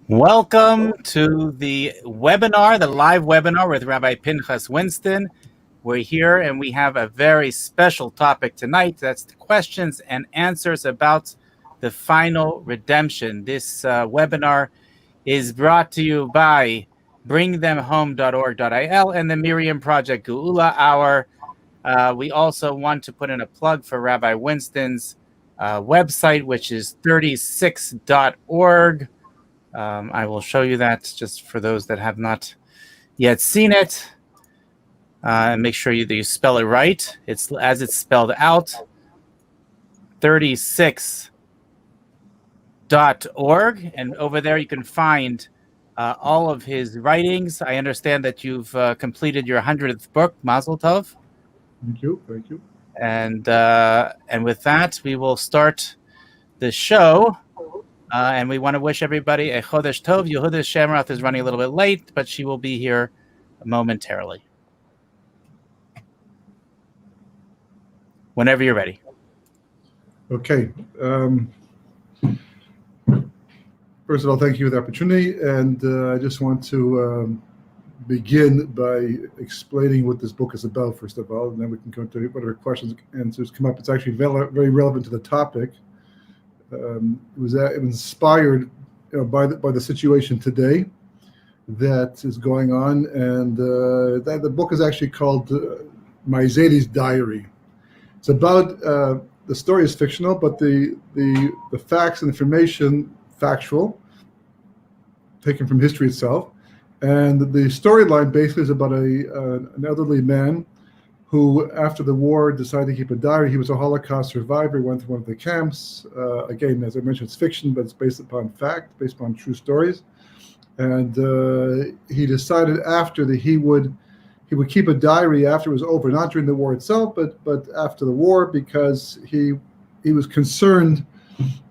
Welcome to the webinar, the live webinar with Rabbi Pinchas Winston. We're here and we have a very special topic tonight. That's the questions and answers about the final redemption. This webinar is brought to you by bringthemhome.org.il and the Miriam Project Geula Hour. We also want to put in a plug for Rabbi Winston's website, which is 36.org. I will show you that just for those that have not yet seen it. And make sure that you spell it right. It's as it's spelled out, 36.org. And over there you can find all of his writings. I understand that you've completed your 100th book, Mazel Tov. Thank you. Thank you. And with that, we will start the show. And we want to wish everybody a Chodesh Tov. Yehuda Shamroth is running a little bit late, but she will be here momentarily. Whenever you're ready. Okay. First of all, thank you for the opportunity. And I just want to begin by explaining what this book is about, first of all, and then we can go to whatever questions and answers come up. It's actually very relevant to the topic. It was inspired by the situation today that is going on, and the book is actually called My Zadie's Diary. It's about the story is fictional, but the facts and information factual, taken from history itself, and the storyline basically is about an elderly man who, after the war, decided to keep a diary. He was a Holocaust survivor, went to one of the camps. Again, as I mentioned, it's fiction, but it's based upon fact, based upon true stories. And he decided after that he would keep a diary after it was over, not during the war itself, but after the war, because he was concerned.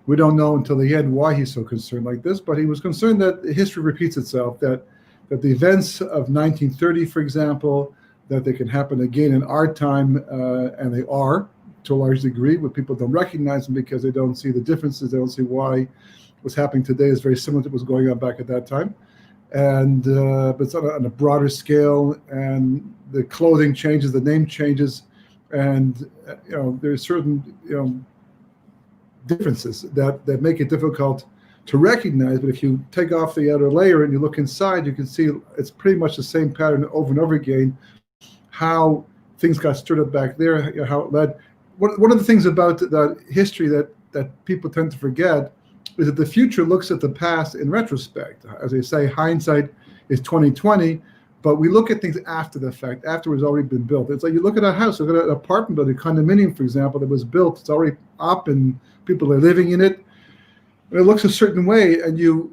We don't know until the end why he's so concerned like this, but he was concerned that history repeats itself, that the events of 1930, for example, that they can happen again in our time, and they are, to a large degree, but people don't recognize them because they don't see the differences. They don't see why what's happening today is very similar to what was going on back at that time. And but it's on a broader scale, and the clothing changes, the name changes, and there's certain differences that make it difficult to recognize. But if you take off the outer layer and you look inside, you can see it's pretty much the same pattern over and over again. How things got stirred up back there, how it led. One of the things about the history that people tend to forget is that the future looks at the past in retrospect. As they say, hindsight is 20/20, but we look at things after the fact, after it's already been built. It's like you look at a house, look at an apartment building, a condominium, for example, that was built. It's already up and people are living in it. It looks a certain way, and you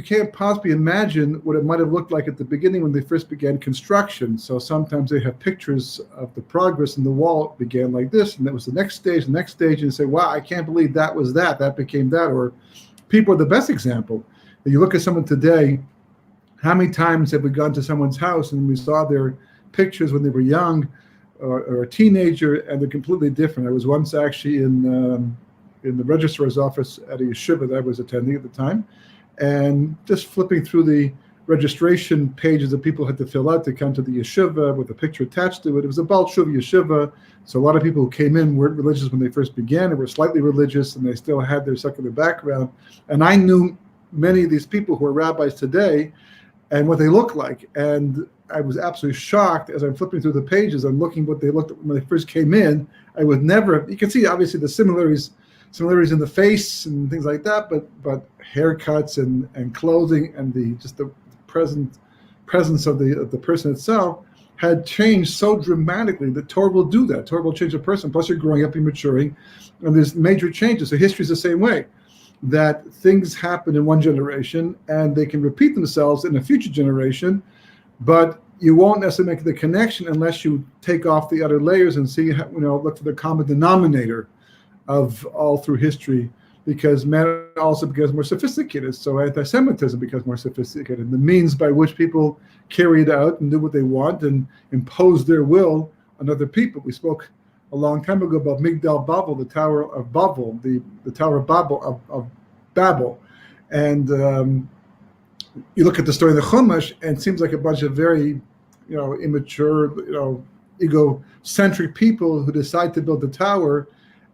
can't possibly imagine what it might have looked like at the beginning when they first began construction. So sometimes they have pictures of the progress, and the wall began like this, and that was the next stage, and you say, wow, I can't believe that was that became that. Or people are the best example. If you look at someone today, how many times have we gone to someone's house and we saw their pictures when they were young or a teenager, and they're completely different. I was once actually in the registrar's office at a yeshiva that I was attending at the time, and just flipping through the registration pages that people had to fill out to come to the yeshiva with a picture attached to it. It was a Baal Tshuva yeshiva, so a lot of people who came in weren't religious when they first began. They were slightly religious, and they still had their secular background. And I knew many of these people who are rabbis today and what they look like. And I was absolutely shocked as I'm flipping through the pages and looking what they looked like when they first came in. I would never, you can see obviously the similarities in the face and things like that, but haircuts and clothing and the presence of the person itself had changed so dramatically that Torah will do that. Torah will change a person. Plus, you're growing up, you're maturing, and there's major changes. So history is the same way, that things happen in one generation and they can repeat themselves in a future generation, but you won't necessarily make the connection unless you take off the other layers and see, look for the common denominator of all through history, because man also becomes more sophisticated. So anti-Semitism becomes more sophisticated. The means by which people carry it out and do what they want and impose their will on other people. We spoke a long time ago about Migdal Babel, the Tower of Babel, the Tower of Babel, and you look at the story of the Chumash, and it seems like a bunch of very, immature, egocentric people who decide to build the tower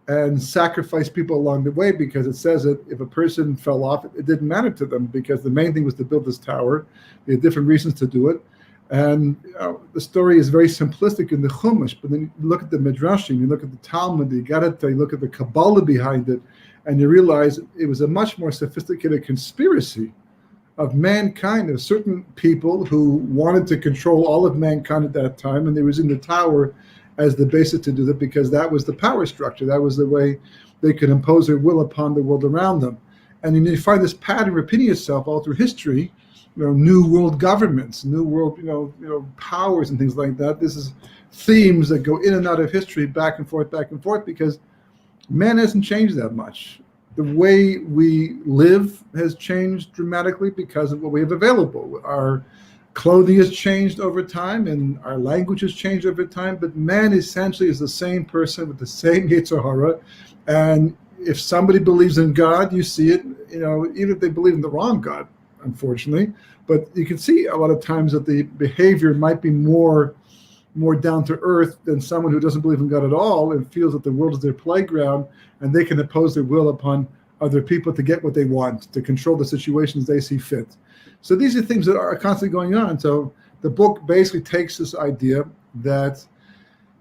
and sacrifice people along the way, because it says that if a person fell off, it didn't matter to them, because the main thing was to build this tower. They had different reasons to do it. And the story is very simplistic in the Chumash, but then you look at the Midrashim, you look at the Talmud, you look at the Kabbalah behind it, and you realize it was a much more sophisticated conspiracy of mankind, of certain people who wanted to control all of mankind at that time, and they was in the tower as the basis to do that, because that was the power structure. That was the way they could impose their will upon the world around them. And you find this pattern repeating itself all through history. New world governments, new world, powers and things like that. This is themes that go in and out of history, back and forth, because man hasn't changed that much. The way we live has changed dramatically because of what we have available. Our clothing has changed over time, and our language has changed over time, but man essentially is the same person with the same Yetzer Hara. And if somebody believes in God, you see it, even if they believe in the wrong God, unfortunately, but you can see a lot of times that the behavior might be more down to earth than someone who doesn't believe in God at all and feels that the world is their playground, and they can impose their will upon other people to get what they want, to control the situations they see fit. So these are things that are constantly going on. So the book basically takes this idea that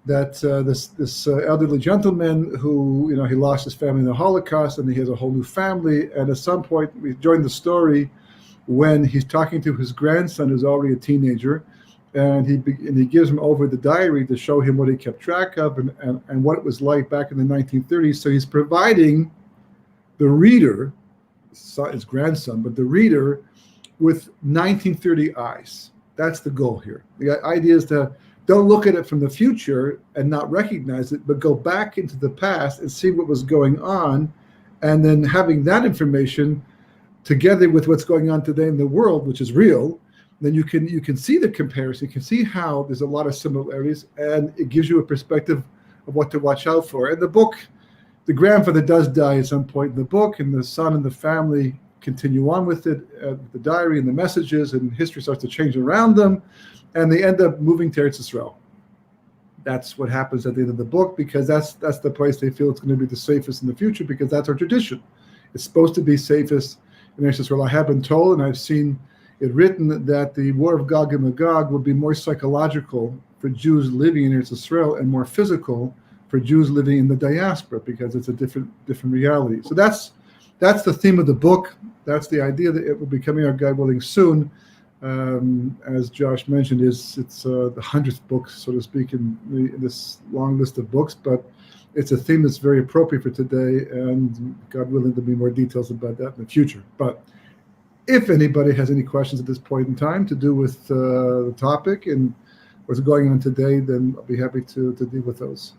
this elderly gentleman who, he lost his family in the Holocaust, and he has a whole new family. And at some point, we join the story when he's talking to his grandson, who's already a teenager, and he gives him over the diary to show him what he kept track of and what it was like back in the 1930s. So he's providing the reader, his grandson, but the reader, with 1930 eyes. That's the goal here. The idea is to don't look at it from the future and not recognize it, but go back into the past and see what was going on, and then having that information together with what's going on today in the world, which is real, then you can see the comparison. You can see how there's a lot of similarities, and it gives you a perspective of what to watch out for. And the book, the grandfather does die at some point in the book, and the son and the family continue on with it, the diary and the messages, and history starts to change around them, and they end up moving to Eretz Yisrael. That's what happens at the end of the book, because that's the place they feel it's going to be the safest in the future, because that's our tradition. It's supposed to be safest in Eretz Yisrael. I have been told, and I've seen it written, that the war of Gog and Magog will be more psychological for Jews living in Eretz Yisrael and more physical for Jews living in the diaspora, because it's a different reality. So that's the theme of the book. That's the idea that it will be coming out, God willing, soon. As Josh mentioned, it's the 100th book, so to speak, in this long list of books, but it's a theme that's very appropriate for today, and God willing, there'll be more details about that in the future. But if anybody has any questions at this point in time to do with the topic and what's going on today, then I'll be happy to deal with those.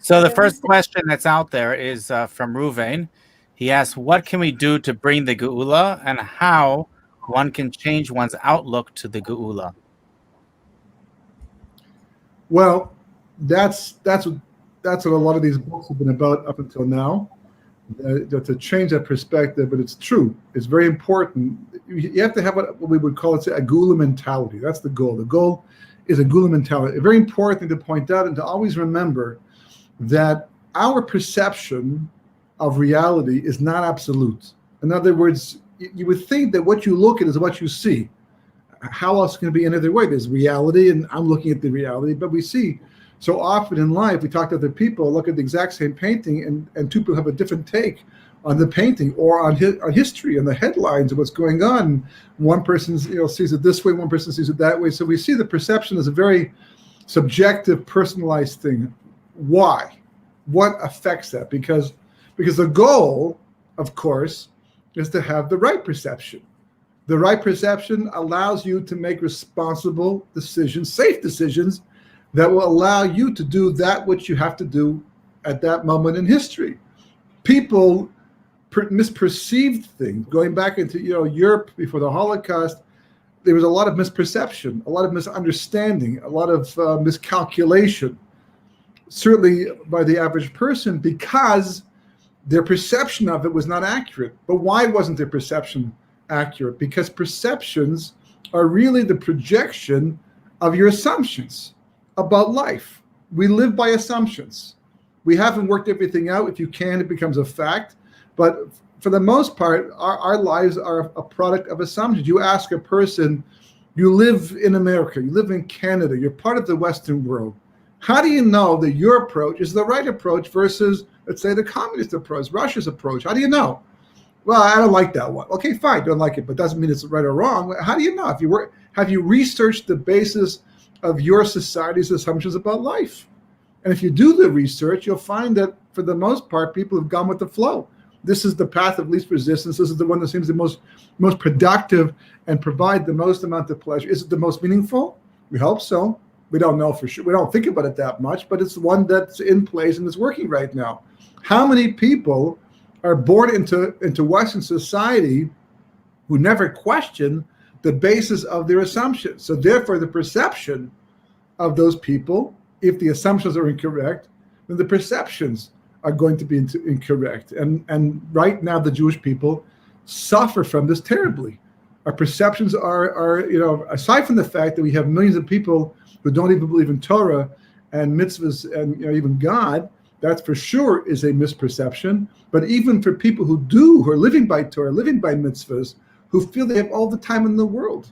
So the first question that's out there is from Ruvain. He asks, what can we do to bring the Geula, and how one can change one's outlook to the Geula? Well, that's what a lot of these books have been about up until now, to change that perspective. But it's true. It's very important. You have to have what we would call a Geula mentality. That's the goal. The goal is a Geula mentality. A very important thing to point out and to always remember that our perception of reality is not absolute. In other words, you would think that what you look at is what you see. How else can it be any other way? There's reality, and I'm looking at the reality, but we see so often in life, we talk to other people, look at the exact same painting, and two people have a different take on the painting or on history and the headlines of what's going on. One person sees it this way, one person sees it that way. So we see the perception as a very subjective, personalized thing. Why? What affects that? Because the goal, of course, is to have the right perception. The right perception allows you to make responsible decisions, safe decisions, that will allow you to do that which you have to do at that moment in history. People misperceived things. Going back into Europe before the Holocaust, there was a lot of misperception, a lot of misunderstanding, a lot of miscalculation, certainly by the average person, because their perception of it was not accurate. But why wasn't their perception accurate? Because perceptions are really the projection of your assumptions about life. We live by assumptions. We haven't worked everything out. If you can, it becomes a fact. But for the most part, our lives are a product of assumptions. You ask a person, you live in America, you live in Canada, you're part of the Western world. How do you know that your approach is the right approach versus, let's say, the communist approach, Russia's approach? How do you know? Well, I don't like that one. Okay, fine, don't like it, but doesn't mean it's right or wrong. How do you know? Have you researched the basis of your society's assumptions about life? And if you do the research, you'll find that for the most part, people have gone with the flow. This is the path of least resistance. This is the one that seems the most productive and provide the most amount of pleasure. Is it the most meaningful? We hope so. We don't know for sure. We don't think about it that much, but it's one that's in place and is working right now. How many people are born into Western society who never question the basis of their assumptions? So therefore, the perception of those people, if the assumptions are incorrect, then the perceptions are going to be incorrect. And right now, the Jewish people suffer from this terribly. Our perceptions are, aside from the fact that we have millions of people who don't even believe in Torah and mitzvahs and even God, that for sure is a misperception. But even for people who are living by Torah, living by mitzvahs, who feel they have all the time in the world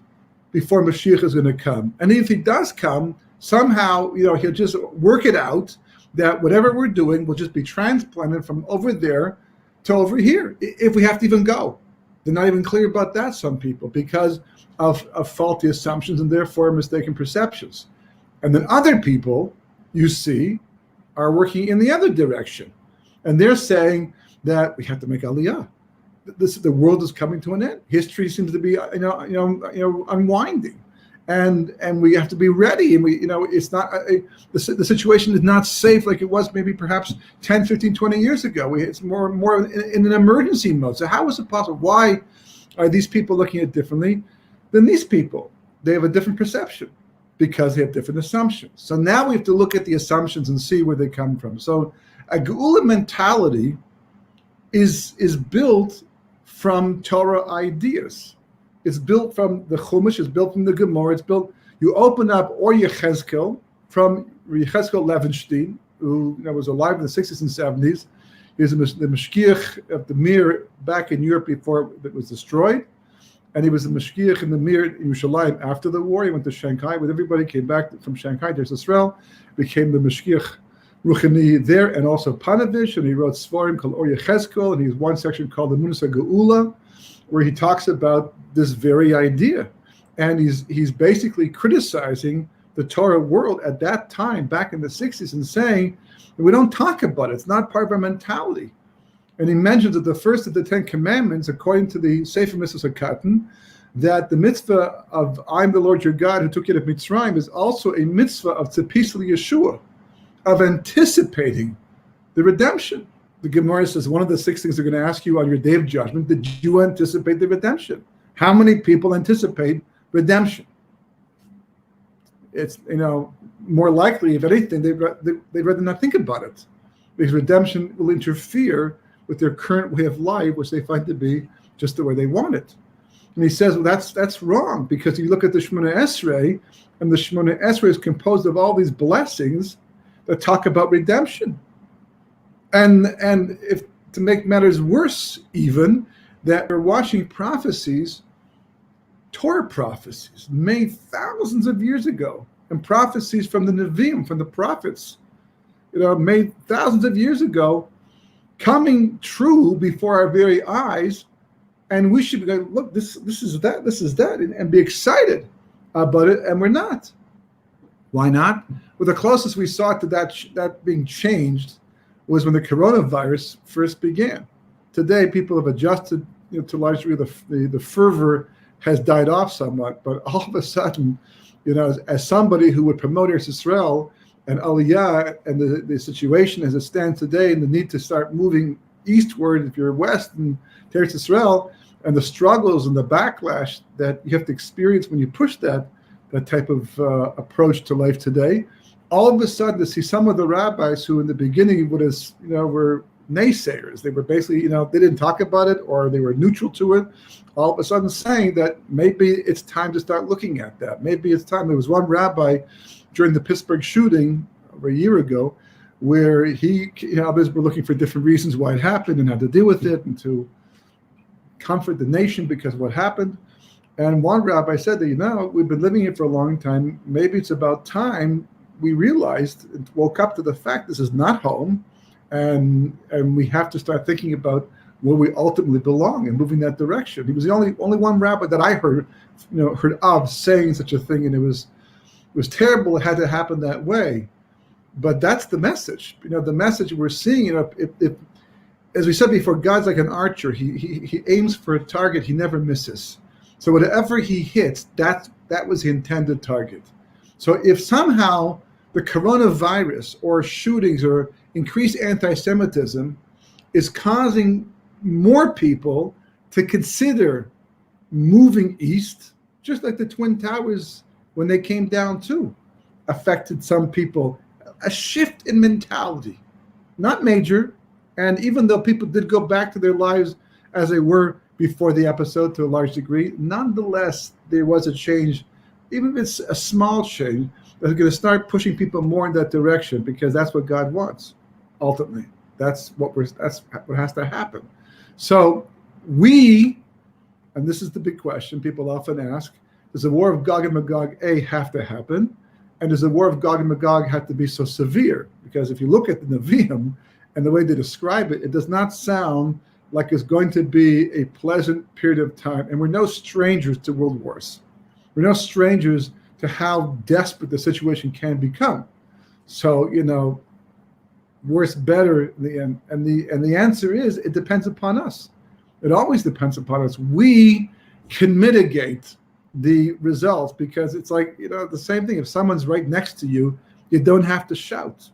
before Mashiach is going to come. And if he does come, somehow, he'll just work it out that whatever we're doing will just be transplanted from over there to over here, if we have to even go. They're not even clear about that, some people, because of faulty assumptions and therefore mistaken perceptions. And then other people, you see, are working in the other direction. And they're saying that we have to make aliyah. The world is coming to an end. History seems to be, unwinding. And we have to be ready. And it's not, the situation is not safe like it was maybe perhaps 10, 15, 20 years ago. It's more in an emergency mode. So how is it possible? Why are these people looking at it differently than these people? They have a different perception because they have different assumptions. So now we have to look at the assumptions and see where they come from. So a Geula mentality is built from Torah ideas. It's built from the Chumash, it's built from the Gemara, it's built, you open up Or Yechezkel from Yechezkel Levenstein, who was alive in the 60s and 70s. He was the Mashgiach of the Mir back in Europe before it was destroyed. And he was the Mashgiach in the Mir in Yerushalayim after the war. He went to Shanghai with everybody, came back from Shanghai to Israel, became the Mashgiach Ruchani there, and also Panovich, and he wrote Svarim called Or Yechezkel, and he has one section called the Munasa Geula, where he talks about this very idea. And he's basically criticizing the Torah world at that time, back in the 60s, and saying, we don't talk about it. It's not part of our mentality. And he mentions that the first of the 10 commandments, according to the Sefer Mitzvos HaKatan, that the mitzvah of I'm the Lord your God who took you to Mitzrayim is also a mitzvah of tzipis Yeshua, of anticipating the redemption. The Gemara says one of the 6 things they're going to ask you on your day of judgment, did you anticipate the redemption? How many people anticipate redemption? It's, more likely, if anything, they'd rather not think about it, because redemption will interfere with their current way of life, which they find to be just the way they want it. And he says, well, that's wrong, because you look at the Shemona Esrei, and the Shemona Esrei is composed of all these blessings that talk about redemption. And if to make matters worse, even, that we're watching prophecies, Torah prophecies, made thousands of years ago, and prophecies from the Nevi'im, from the prophets, made thousands of years ago, coming true before our very eyes, and we should be going, look, this is that, and be excited about it, and we're not. Why not? Well, the closest we saw to that being changed was when the coronavirus first began. Today, people have adjusted to large degree. The fervor has died off somewhat, but all of a sudden, as somebody who would promote Eretz Yisrael and Aliyah and the situation as it stands today and the need to start moving eastward if you're west and to Eretz Yisrael, and the struggles and the backlash that you have to experience when you push that type of approach to life today, all of a sudden to see some of the rabbis who in the beginning were naysayers. They were basically, they didn't talk about it, or they were neutral to it, all of a sudden saying that maybe it's time to start looking at that. Maybe it's time. There was one rabbi during the Pittsburgh shooting over a year ago where others were looking for different reasons why it happened and how to deal with it and to comfort the nation because of what happened. And one rabbi said that, we've been living here for a long time. Maybe it's about time we realized and woke up to the fact this is not home, and we have to start thinking about where we ultimately belong and moving that direction. He was the only one rabbi that I heard of saying such a thing, and it was terrible. It had to happen that way, but that's the message. The message we're seeing. If as we said before, God's like an archer. He aims for a target. He never misses. So whatever he hits, that was the intended target. So if somehow the coronavirus or shootings or increased anti-Semitism is causing more people to consider moving east, just like the Twin Towers, when they came down too, affected some people, a shift in mentality, not major. And even though people did go back to their lives as they were before the episode to a large degree, nonetheless, there was a change, even if it's a small change, that's going to start pushing people more in that direction, because that's what God wants, ultimately. That's what has to happen. So and this is the big question people often ask, does the war of Gog and Magog, have to happen? And does the war of Gog and Magog have to be so severe? Because if you look at the Nevi'im and the way they describe it, it does not sound like it's going to be a pleasant period of time. And we're no strangers to world wars. We're no strangers to how desperate the situation can become. So, worse, better in the end. And the answer is, it depends upon us. It always depends upon us. We can mitigate the results, because it's like, the same thing. If someone's right next to you, you don't have to shout.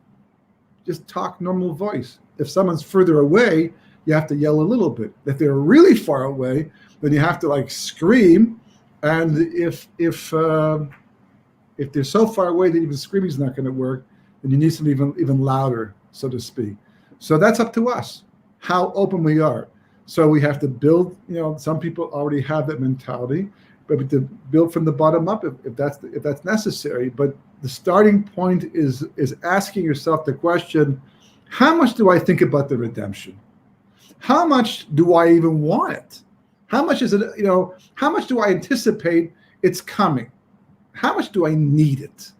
Just talk normal voice. If someone's further away, you have to yell a little bit. If they're really far away, then you have to scream. And if they're so far away that even screaming is not going to work, then you need something even louder, so to speak. So that's up to us, how open we are. So we have to build. Some people already have that mentality, but to build from the bottom up if that's necessary. But the starting point is asking yourself the question: how much do I think about the redemption? How much do I even want it? How much is it? How much do I anticipate it's coming? How much do I need it?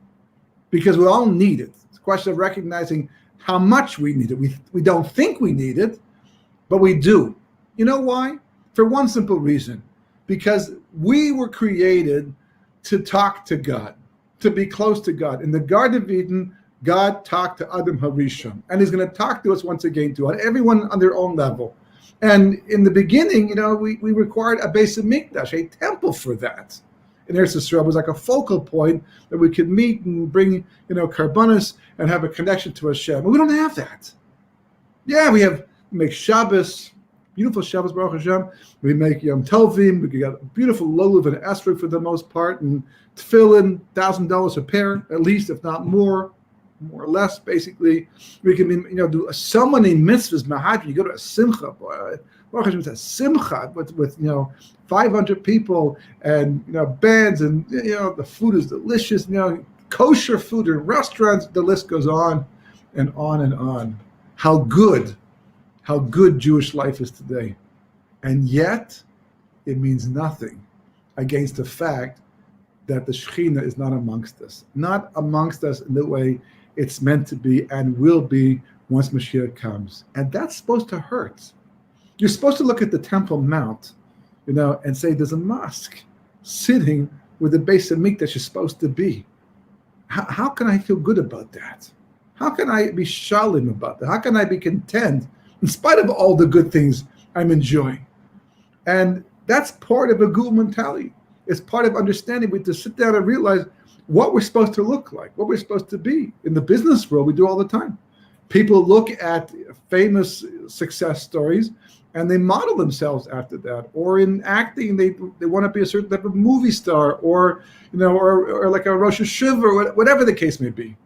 Because we all need it. It's a question of recognizing how much we need it. We don't think we need it, but we do. You know why? For one simple reason. Because we were created to talk to God, to be close to God. In the Garden of Eden, God talked to Adam Harishon, and he's going to talk to us once again, to everyone on their own level. And in the beginning, we required a Beis Hamikdash, a temple for that. In Eretz Yisrael, was like a focal point that we could meet and bring, karbanos and have a connection to Hashem. But we don't have that. Yeah, we make Shabbos, beautiful Shabbos, Baruch Hashem. We make Yom Tovim. We got a beautiful lulav and esrog for the most part, and tefillin, $1,000 a pair, at least, if not more or less, basically. We can, do so many mitzvahs. Mahad, you go to a simcha, boy. Baruch Hashem, it's a simcha with 500 people and bands, and the food is delicious. Kosher food in restaurants. The list goes on and on and on. How good Jewish life is today, and yet it means nothing against the fact that the Shekhinah is not amongst us in the way it's meant to be and will be once Mashiach comes. And that's supposed to hurt. You're supposed to look at the Temple Mount, and say there's a mosque sitting where the Beis Hamikdash is supposed to be. How can I feel good about that? How can I be shalim about that? How can I be content in spite of all the good things I'm enjoying? And that's part of a Geula mentality. It's part of understanding. We have to sit down and realize what we're supposed to look like, what we're supposed to be. In the business world, we do all the time. People look at famous success stories and they model themselves after that. Or in acting, they want to be a certain type of movie star, or or like a Rosh Hashiva, or whatever the case may be.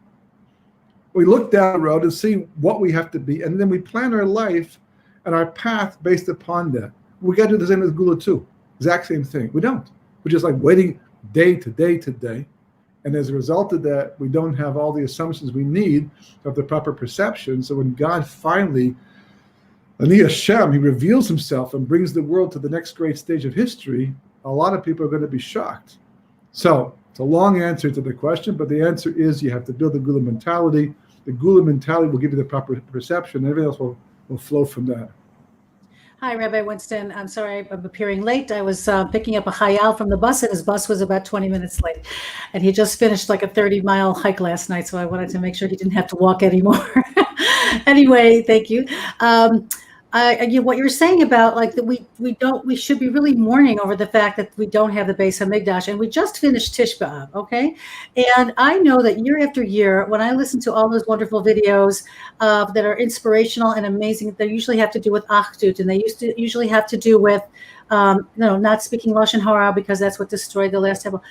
We look down the road and see what we have to be, and then we plan our life and our path based upon that. We got to do the same with Geula too. Exact same thing. We don't. We're just like waiting day to day to day. And as a result of that, we don't have all the assumptions we need of the proper perception. So when God finally, Ani Hashem, he reveals himself and brings the world to the next great stage of history, a lot of people are going to be shocked. So it's a long answer to the question, but the answer is you have to build the Geula mentality. The Geula mentality will give you the proper perception, and everything else will flow from that. Hi, Rabbi Winston. I'm sorry I'm appearing late. I was picking up a Hayal from the bus, and his bus was about 20 minutes late. And he just finished like a 30-mile hike last night, so I wanted to make sure he didn't have to walk anymore. Anyway, thank you. What you're saying about like that we should be really mourning over the fact that we don't have the Beis Hamikdash, and we just finished Tish B'Av, okay? And I know that year after year, when I listen to all those wonderful videos that are inspirational and amazing, they usually have to do with Achdut, and they usually have to do with not speaking Lashon Hara because that's what destroyed the last temple.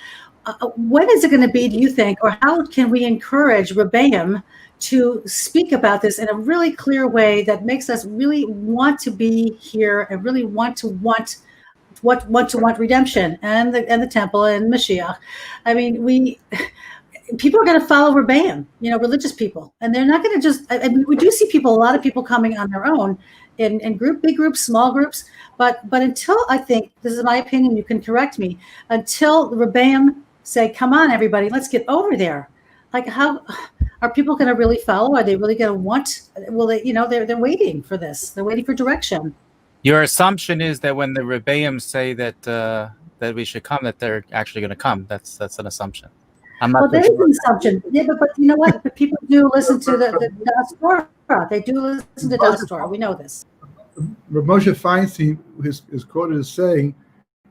When is it going to be, do you think, or how can we encourage Rebbeim to speak about this in a really clear way that makes us really want to be here and really want to want redemption and the temple and Mashiach? I mean, people are going to follow Rebbeim, religious people, and they're not going to just. I mean, we do see a lot of people coming on their own in big groups, small groups, but until, I think, this is my opinion, you can correct me, until the Rebbeim say, come on, everybody, let's get over there. Like, how are people going to really follow? Are they really going to want? Will they? They're waiting for this. They're waiting for direction. Your assumption is that when the Rebbeim say that we should come, that they're actually going to come. That's an assumption. I'm not. Well, that is an assumption. Yeah, but you know what? But people do listen to the Das Torah. They do listen to Das Torah. We know this. Moshe Feinstein is quoted as saying,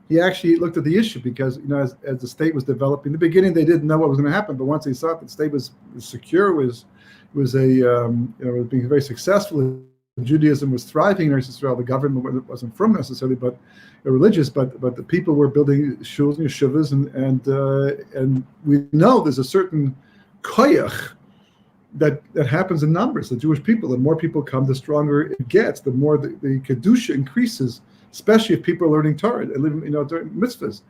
he actually looked at the issue because, as the state was developing, in the beginning they didn't know what was going to happen, but once they saw that the state was secure, was being very successful, Judaism was thriving in Israel. The government wasn't from necessarily, but religious, but the people were building shuls and yeshivas, and we know there's a certain koyach that happens in numbers. The Jewish people, the more people come, the stronger it gets. The more the kedusha increases, especially if people are learning Torah and living, during mitzvahs.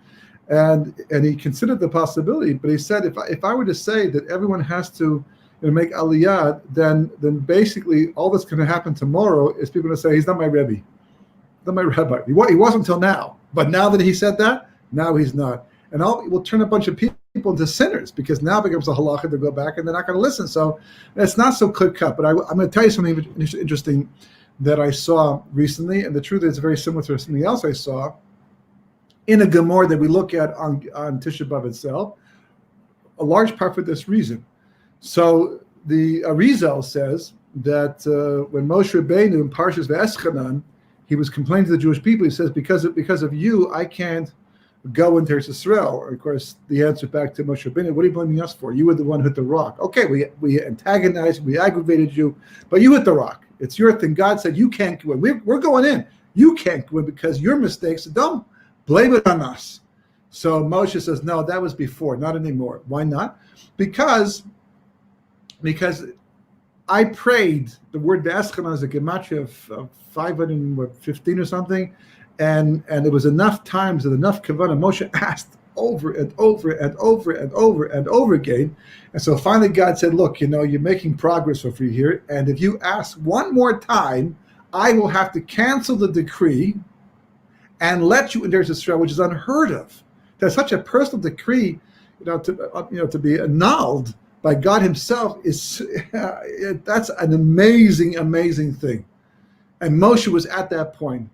And he considered the possibility, but he said, if I were to say that everyone has to make aliyah, then basically all that's going to happen tomorrow is people going to say, he's not my Rebbe, not my rabbi. He wasn't until now, but now that he said that, now he's not. And we'll turn a bunch of people into sinners because now it becomes a halacha to go back and they're not going to listen. So it's not so clear cut. But I'm going to tell you something interesting that I saw recently, and the truth is very similar to something else I saw in a Gemara that we look at on Tisha B'Av itself, a large part for this reason. So the Arizal says that when Moshe Rabbeinu in Parshas Ve'eschanan, he was complaining to the Jewish people, he says, because of you, I can't go into Eretz Yisrael. Of course, the answer back to Moshe Rabbeinu, what are you blaming us for? You were the one who hit the rock. Okay, we antagonized, we aggravated you, but you hit the rock. It's your thing. God said you can't go in. We're going in. You can't go in because your mistakes. Don't blame it on us. So Moshe says, no, that was before, not anymore. Why not? Because I prayed. The word Ve'eschanan is a gematria of 515 or something, and it was enough times and enough kavanah. Moshe asked over and over and over and over and over again. And so finally God said, look, you're making progress over here. And if you ask one more time, I will have to cancel the decree and let you into Israel, which is unheard of. There's such a personal decree, to be annulled by God himself that's an amazing, amazing thing. And Moshe was at that point.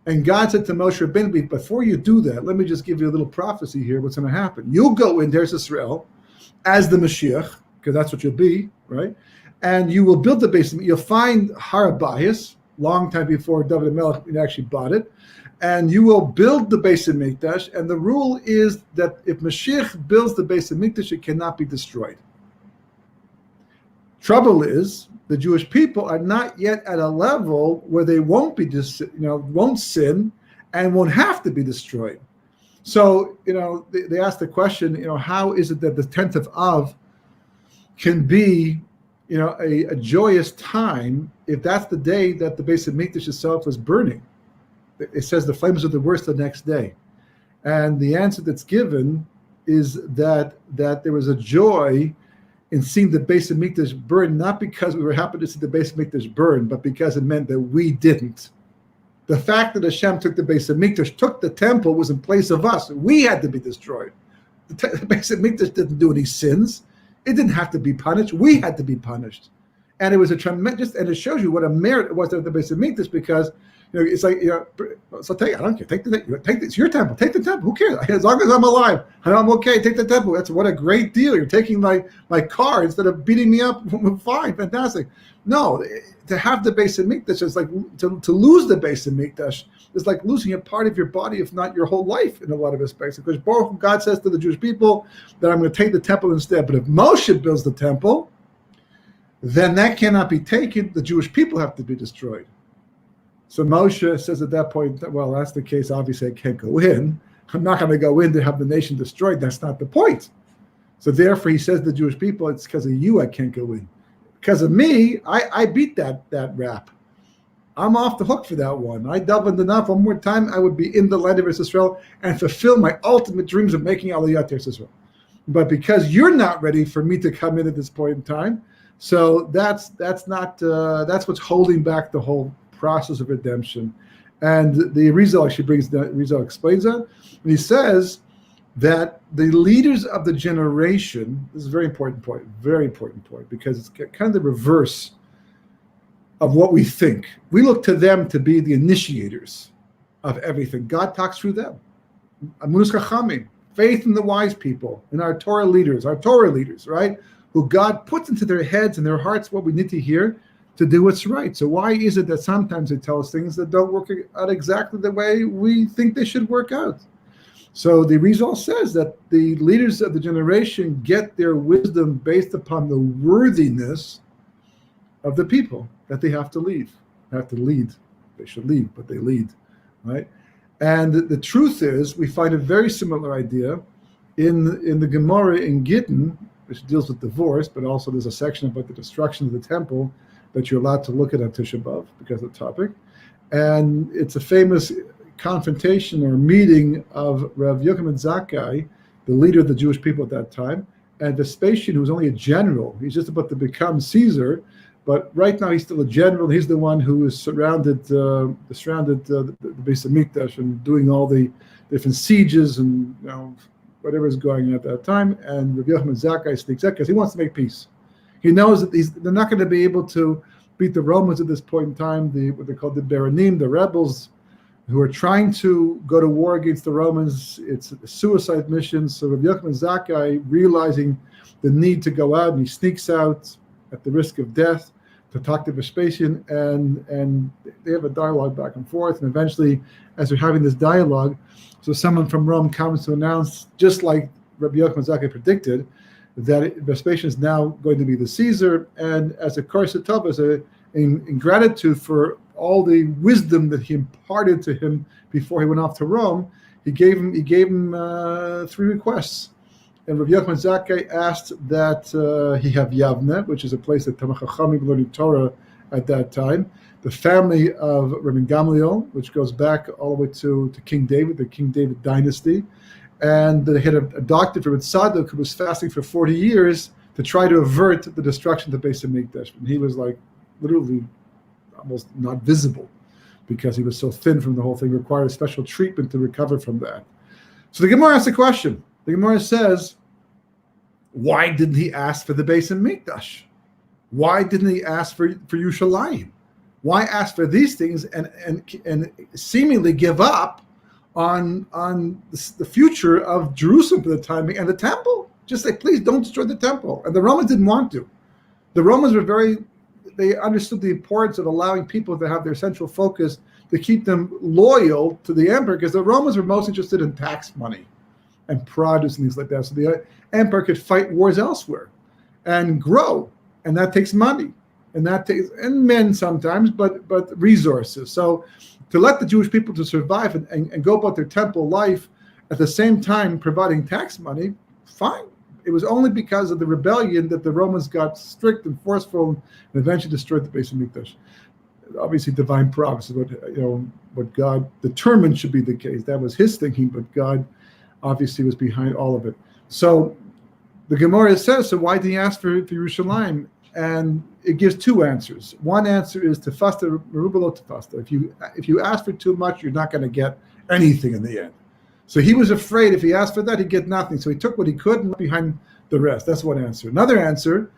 And God said to Moshe Rabbeinu, before you do that, let me just give you a little prophecy here. What's going to happen? You'll go in Eretz Israel as the Mashiach, because that's what you'll be, right? And you will build the base. You'll find Har Habayis, long time before David HaMelech actually bought it. And you will build the Beis Hamikdash. And the rule is that if Mashiach builds the Beis Hamikdash, it cannot be destroyed. Trouble is, the Jewish people are not yet at a level where they won't be, won't sin and won't have to be destroyed. So, they asked the question, how is it that the 10th of Av can be a joyous time if that's the day that the Beis Hamikdash itself was burning. It says the flames are the worst the next day. And the answer that's given is that there was a joy in seeing the Beis Hamikdash burn, not because we were happy to see the Beis Hamikdash burn, but because it meant that we didn't. The fact that Hashem took the Beis Hamikdash, took the temple, was in place of us. We had to be destroyed. The Beis Hamikdash didn't do any sins. It didn't have to be punished. We had to be punished. And it was a tremendous, and it shows you what a merit it was to the Beis Hamikdash, because it's like, so I don't care. Take it's your temple. Take the temple. Who cares? As long as I'm alive and I'm okay, take the temple. That's what a great deal. You're taking my car instead of beating me up. Fine, fantastic. No, to have the Beis Hamikdash is like to lose the Beis Hamikdash is like losing a part of your body, if not your whole life, in a lot of respects. Because God says to the Jewish people that I'm going to take the temple instead. But if Moshe builds the temple, then that cannot be taken. The Jewish people have to be destroyed. So Moshe says at that point, well, that's the case. Obviously, I can't go in. I'm not going to go in to have the nation destroyed. That's not the point. So therefore, he says to the Jewish people, it's because of you I can't go in. Because of me, I beat that rap. I'm off the hook for that one. I doubled enough. One more time, I would be in the land of Israel and fulfill my ultimate dreams of making Aliyah to Israel. But because you're not ready for me to come in at this point in time, so that's what's holding back the whole process of redemption. And the Arizal actually Arizal explains that, and he says that the leaders of the generation, this is a very important point, because it's kind of the reverse of what we think. We look to them to be the initiators of everything. God talks through them. Amunus Chachamim, faith in the wise people, in our Torah leaders, right? Who God puts into their heads and their hearts what we need to hear to do what's right. So why is it that sometimes they tell us things that don't work out exactly the way we think they should work out? So the result says that the leaders of the generation get their wisdom based upon the worthiness of the people that they have to lead. They should lead, but they lead, right? And the truth is, we find a very similar idea in the Gemara in Gittin, which deals with divorce, but also there's a section about the destruction of the temple that you're allowed to look at on Tisha B'Av because of the topic. And it's a famous confrontation or meeting of Rav Yochanan Zakkai, the leader of the Jewish people at that time, and Vespasian, who was only a general. He's just about to become Caesar, but right now he's still a general. He's the one who is surrounded the Beis Hamikdash and doing all the different sieges and whatever is going on at that time. And Rav Yochanan Zakkai sneaks out because he wants to make peace. He knows that they're not going to be able to beat the Romans at this point in time, what they call the Beranim, the rebels, who are trying to go to war against the Romans. It's a suicide mission. So Rabbi Yochanan Zakkai, realizing the need to go out, and he sneaks out at the risk of death to talk to Vespasian, and they have a dialogue back and forth. And eventually, as they're having this dialogue, so someone from Rome comes to announce, just like Rabbi Yochanan Zakkai predicted, that Vespasian is now going to be the Caesar, and as a korsetov, as in gratitude for all the wisdom that he imparted to him before he went off to Rome, he gave him 3 requests. And Rabbi Yochanan Zakkai asked that he have Yavne, which is a place that Talmid Chachamim learning Torah at that time, the family of Rabbi Gamliel, which goes back all the way to King David, the King David dynasty. And they had a doctor from Tzadok who was fasting for 40 years to try to avert the destruction of the Beis Hamikdash. And he was like literally almost not visible because he was so thin from the whole thing, required special treatment to recover from that. So the Gemara asks a question. The Gemara says, why didn't he ask for the Beis Hamikdash? Why didn't he ask for Yerushalayim? Why ask for these things and seemingly give up on the future of Jerusalem for the time being and the temple? Just say, please don't destroy the temple. And the Romans didn't want to. The Romans were they understood the importance of allowing people to have their central focus to keep them loyal to the emperor, because the Romans were most interested in tax money and produce and things like that. So the emperor could fight wars elsewhere and grow, and that takes money, and men sometimes, but resources. So to let the Jewish people to survive and go about their temple life at the same time providing tax money, fine. It was only because of the rebellion that the Romans got strict and forceful and eventually destroyed the Beis Hamikdash. Obviously, divine providence is what God determined should be the case. That was His thinking, but God obviously was behind all of it. So the Gemara says, so why did he ask for Yerushalayim? And it gives two answers. One answer is tefasta merubah tefasta. If you ask for too much, you're not going to get anything in the end. So he was afraid if he asked for that, he'd get nothing. So he took what he could and left behind the rest. That's one answer. Another answer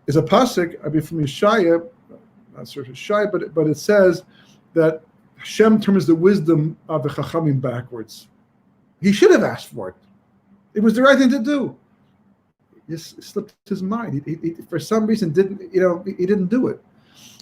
is a pasuk, I mean, from Yeshaya, not sure if it's Yeshaya, but it says that Hashem turns the wisdom of the Chachamim backwards. He should have asked for it. It was the right thing to do. It slipped his mind. He for some reason he didn't do it.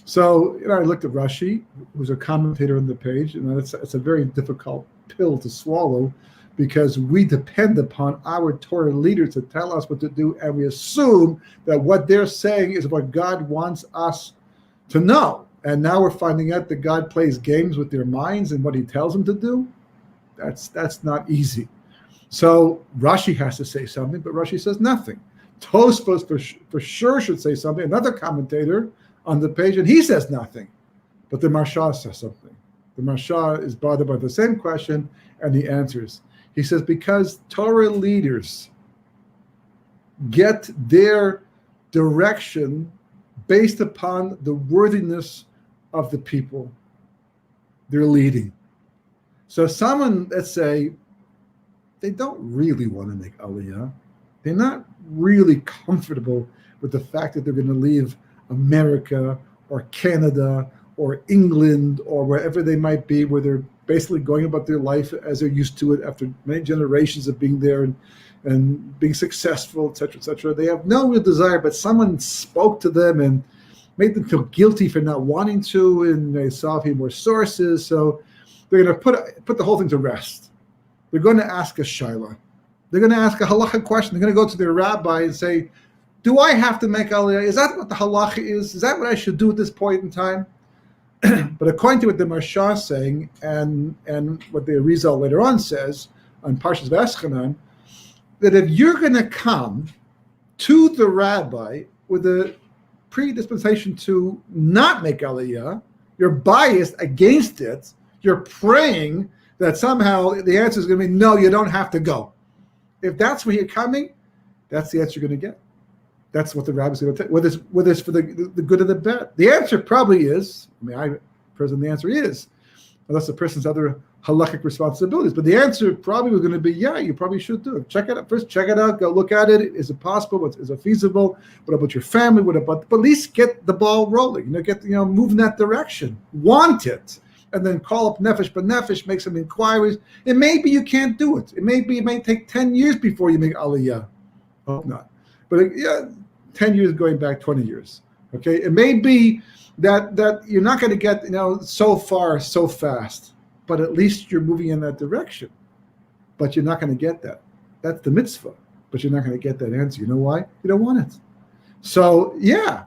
So I looked at Rashi, who's a commentator on the page, and it's a very difficult pill to swallow, because we depend upon our Torah leaders to tell us what to do, and we assume that what they're saying is what God wants us to know. And now we're finding out that God plays games with their minds and what He tells them to do. That's not easy. So Rashi has to say something, but Rashi says nothing. Tosfos for sure should say something. Another commentator on the page, and he says nothing. But the Marsha says something. The Marsha is bothered by the same question, and he answers. He says, because Torah leaders get their direction based upon the worthiness of the people they're leading. So someone, let's say, they don't really want to make Aliyah. They're not really comfortable with the fact that they're going to leave America or Canada or England or wherever they might be, where they're basically going about their life as they're used to it after many generations of being there and being successful, et cetera, et cetera. They have no real desire, but someone spoke to them and made them feel guilty for not wanting to, and they saw a few more sources. So they're going to put the whole thing to rest. They're going to ask a shaila. They're going to ask a halacha question. They're going to go to their rabbi and say, do I have to make aliyah? Is that what the halacha is? Is that what I should do at this point in time? But according to what the Marsha is saying, and what the Arizal later on says on Parshas V'Eschanan, that if you're going to come to the rabbi with a predisposition to not make aliyah, you're biased against it, you're praying that somehow the answer is going to be, no, you don't have to go. If that's where you're coming, that's the answer you're going to get. That's what the rabbi is going to take, whether it's for the good of the bad. The answer probably is, the answer is, unless the person's other halachic responsibilities. But the answer probably was going to be, yeah, you probably should do it. Check it out. First, check it out. Go look at it. Is it possible? Is it feasible? What about your family? But at least get the ball rolling. Move in that direction. Want it. And then call up Nefesh B'Nefesh, make some inquiries. It may be you can't do it. It may take 10 years before you make Aliyah. Hope not. But 10 years going back 20 years. Okay, it may be that you're not going to get so far so fast, but at least you're moving in that direction. But you're not going to get that. That's the mitzvah. But you're not going to get that answer. You know why? You don't want it. So yeah.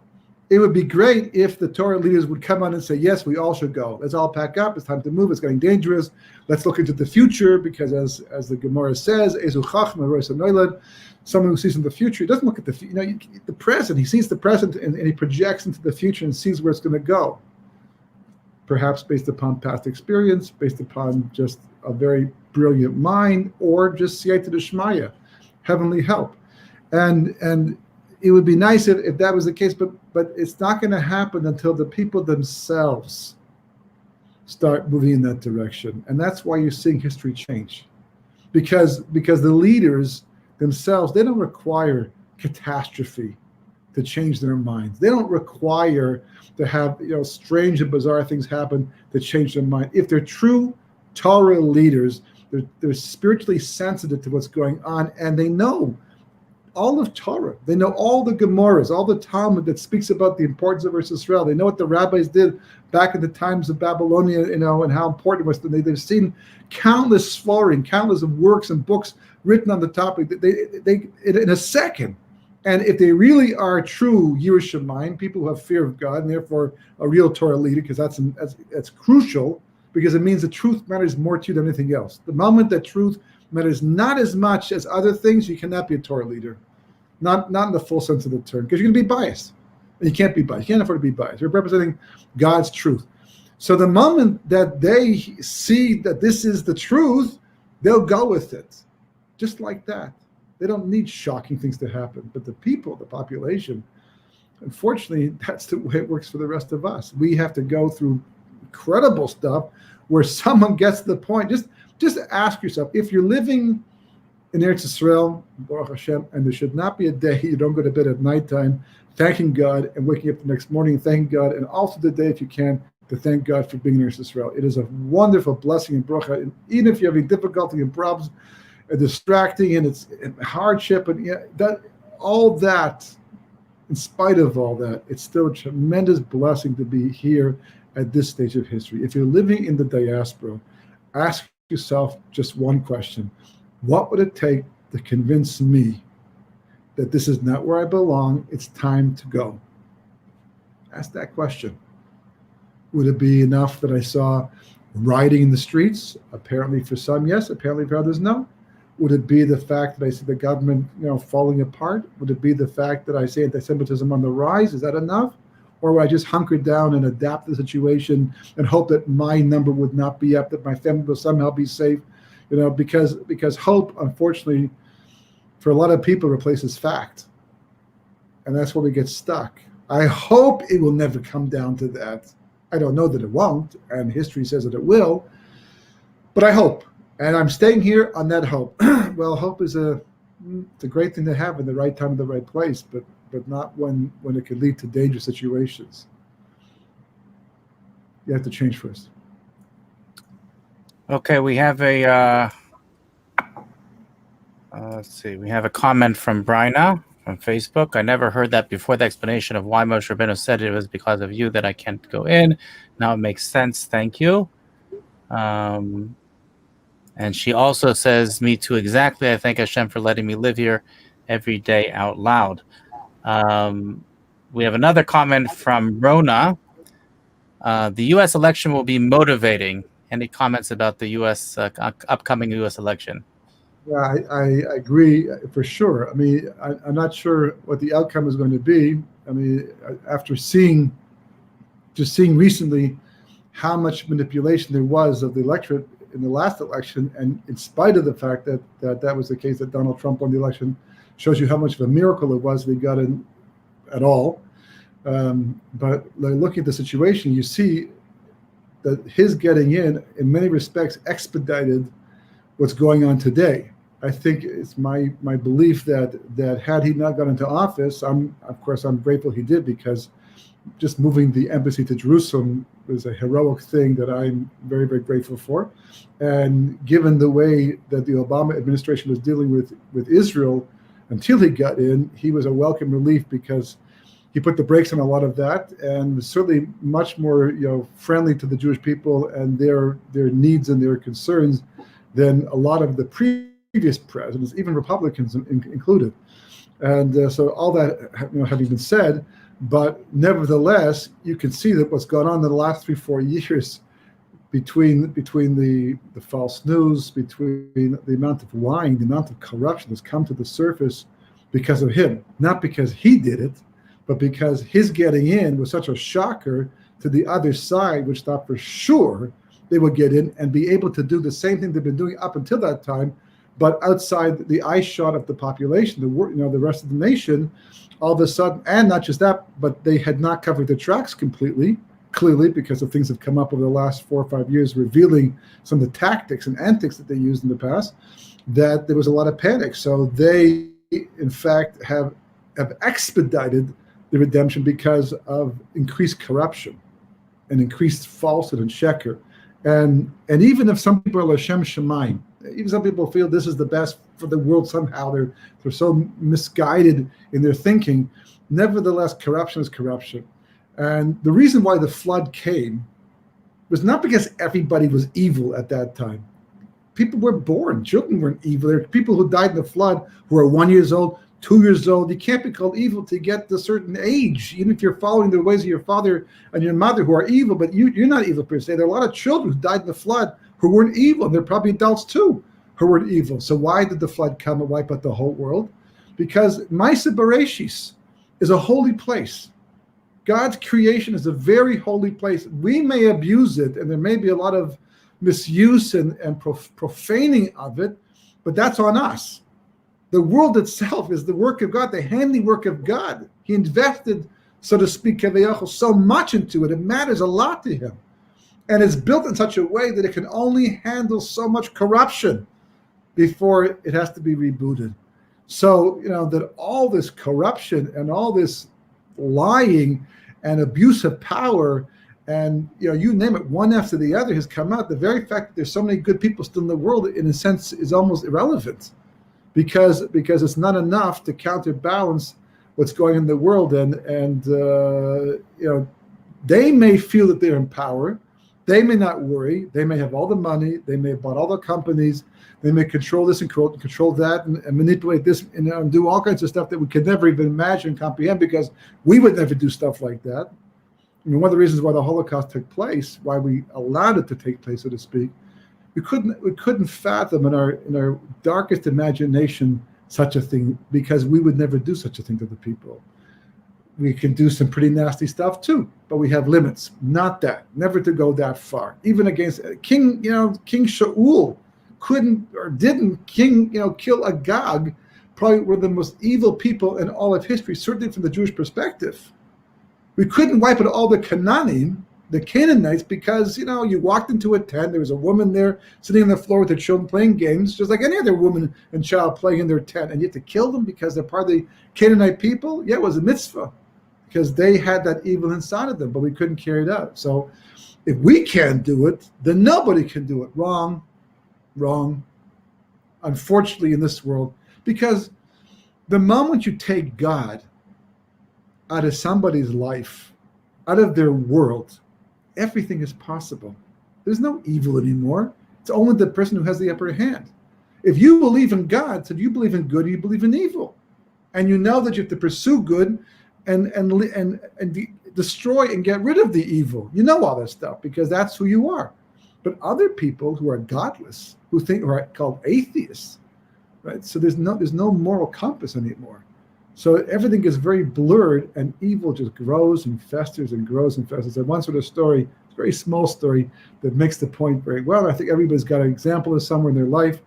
It would be great if the Torah leaders would come on and say, yes, we all should go. Let's all pack up. It's time to move. It's getting dangerous. Let's look into the future, because as the Gemara says, Ezu Chachma Rosh Hanoilad, someone who sees in the future, he doesn't look at the present. He sees the present and he projects into the future and sees where it's going to go. Perhaps based upon past experience, based upon just a very brilliant mind, or just Siyata D'Shmaya, heavenly help. And it would be nice if that was the case, but it's not going to happen until the people themselves start moving in that direction. And that's why you're seeing history change. Because the leaders themselves, they don't require catastrophe to change their minds. They don't require to have strange and bizarre things happen to change their mind. If they're true Torah leaders, they're spiritually sensitive to what's going on, and they know all of Torah. They know all the Gemaras, all the Talmud that speaks about the importance of Eretz Israel. They know what the rabbis did back in the times of Babylonia, and how important it was. They've seen countless svarim, countless of works and books written on the topic. They in a second. And if they really are true Yiras Shamayim, people who have fear of God, and therefore a real Torah leader, because that's crucial, because it means the truth matters more to you than anything else. The moment that truth matters not as much as other things, you cannot be a Torah leader. not in the full sense of the term, because you're going to be biased. And you can't be biased. You can't afford to be biased. You're representing God's truth. So the moment that they see that this is the truth, they'll go with it, just like that. They don't need shocking things to happen. But the people, the population, unfortunately, that's the way it works for the rest of us. We have to go through incredible stuff where someone gets to the point. Just ask yourself, if you're living in Eretz Yisrael, Baruch Hashem, and there should not be a day you don't go to bed at nighttime thanking God and waking up the next morning thanking God, and also the day, if you can, to thank God for being in Eretz Yisrael. It is a wonderful blessing and bracha. And even if you're having difficulty and problems, and distracting, and it's hardship, and all that, in spite of all that, it's still a tremendous blessing to be here at this stage of history. If you're living in the diaspora, ask yourself just one question. What would it take to convince me that this is not where I belong? It's time to go. Ask that question. Would it be enough that I saw rioting in the streets? Apparently for some, yes. Apparently for others, no. Would it be the fact that I see the government, falling apart? Would it be the fact that I see anti-Semitism on the rise? Is that enough? Or would I just hunker down and adapt to the situation and hope that my number would not be up, that my family will somehow be safe? Because hope, unfortunately, for a lot of people replaces fact. And that's where we get stuck. I hope it will never come down to that. I don't know that it won't, and history says that it will, but I hope. And I'm staying here on that hope. Well, hope is it's a great thing to have in the right time, in the right place, but not when it could lead to dangerous situations. You have to change first. Okay, we have a let's see. We have a comment from Bryna on Facebook. I never heard that before. The explanation of why Moshe Rabbeinu said it was because of you that I can't go in. Now it makes sense. Thank you. And she also says, me too, exactly. I thank Hashem for letting me live here every day out loud. We have another comment from Rona. The U.S. election will be motivating. Any comments about the U.S. Upcoming U.S. election? Yeah, I agree for sure. I mean, I'm not sure what the outcome is going to be. I mean, after just seeing recently how much manipulation there was of the electorate in the last election, and in spite of the fact that was the case, that Donald Trump won the election, shows you how much of a miracle it was that he got in at all. But looking at the situation, you see that his getting in many respects, expedited what's going on today. I think it's my belief that had he not gone into office, I'm grateful he did, because just moving the embassy to Jerusalem was a heroic thing that I'm very, very grateful for. And given the way that the Obama administration was dealing with Israel until he got in, he was a welcome relief, because he put the brakes on a lot of that, and was certainly much more friendly to the Jewish people and their needs and their concerns than a lot of the previous presidents, even Republicans included. And so all that having been said, but nevertheless, you can see that what's gone on in the last 3-4 years between the false news, between the amount of lying, the amount of corruption that's come to the surface because of him, not because he did it, but because his getting in was such a shocker to the other side, which thought for sure they would get in and be able to do the same thing they've been doing up until that time, but outside the eye shot of the population, the rest of the nation, all of a sudden, and not just that, but they had not covered the tracks completely, clearly, because of things that have come up over the last 4 or 5 years, revealing some of the tactics and antics that they used in the past, that there was a lot of panic. So they, in fact, have expedited the redemption because of increased corruption and increased falsehood and sheker. And even if some people are L'Shem Shemaim, even some people feel this is the best for the world somehow, they're so misguided in their thinking, nevertheless, corruption is corruption. And the reason why the flood came was not because everybody was evil at that time. People were born, children weren't evil. There are people who died in the flood who are 1 year old, 2 years old. You can't be called evil to get to a certain age, even if you're following the ways of your father and your mother who are evil, but you're not evil per se. There are a lot of children who died in the flood who weren't evil. They're probably adults too who weren't evil. So why did the flood come and wipe out the whole world? because Maisa Bereshis is a holy place. God's creation is a very holy place. We may abuse it, and there may be a lot of misuse and profaning of it, but that's on us. The world itself is the work of God, the handiwork of God. He invested, so to speak, so much into it. It matters a lot to him. And it's built in such a way that it can only handle so much corruption before it has to be rebooted. So, that all this corruption and all this lying and abuse of power and, you name it, one after the other has come out. The very fact that there's so many good people still in the world, in a sense, is almost irrelevant because it's not enough to counterbalance what's going on in the world. And they may feel that they're in power. They may not worry. They may have all the money. They may have bought all the companies. They may control this and control that and manipulate this and do all kinds of stuff that we could never even imagine and comprehend, because we would never do stuff like that. I mean, one of the reasons why the Holocaust took place, why we allowed it to take place, so to speak, we couldn't fathom in our darkest imagination such a thing, because we would never do such a thing to the people. We can do some pretty nasty stuff too, but we have limits. Not that, never to go that far. Even against King Shaul couldn't or didn't kill Agag, probably one of the most evil people in all of history, certainly from the Jewish perspective. We couldn't wipe out all the Canaanim, the Canaanites, because you walked into a tent, there was a woman there sitting on the floor with her children playing games, just like any other woman and child playing in their tent, and you have to kill them because they're part of the Canaanite people. Yeah, it was a mitzvah, because they had that evil inside of them, but we couldn't carry it out. So if we can't do it, then nobody can do it. Wrong. Unfortunately, in this world, because the moment you take God out of somebody's life, out of their world, everything is possible. There's no evil anymore. It's only the person who has the upper hand. If you believe in God, so you believe in good, you believe in evil. And you know that you have to pursue good and destroy and get rid of the evil. You know all that stuff because that's who you are. But other people who are godless, who are called atheists, right? So there's no moral compass anymore. So everything is very blurred, and evil just grows and festers and grows and festers. And one sort of story, a very small story, that makes the point very well. I think everybody's got an example of somewhere in their life.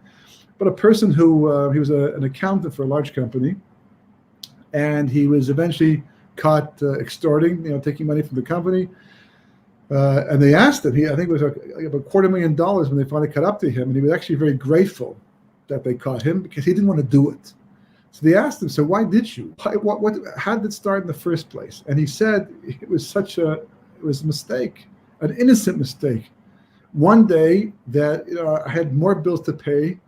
But a person who he was an accountant for a large company, and he was eventually caught extorting, taking money from the company. And they asked him, I think it was about $250,000 when they finally caught up to him, and he was actually very grateful that they caught him because he didn't want to do it. So they asked him, so why did you? How did it start in the first place? And he said it was a mistake, an innocent mistake. One day that I had more bills to pay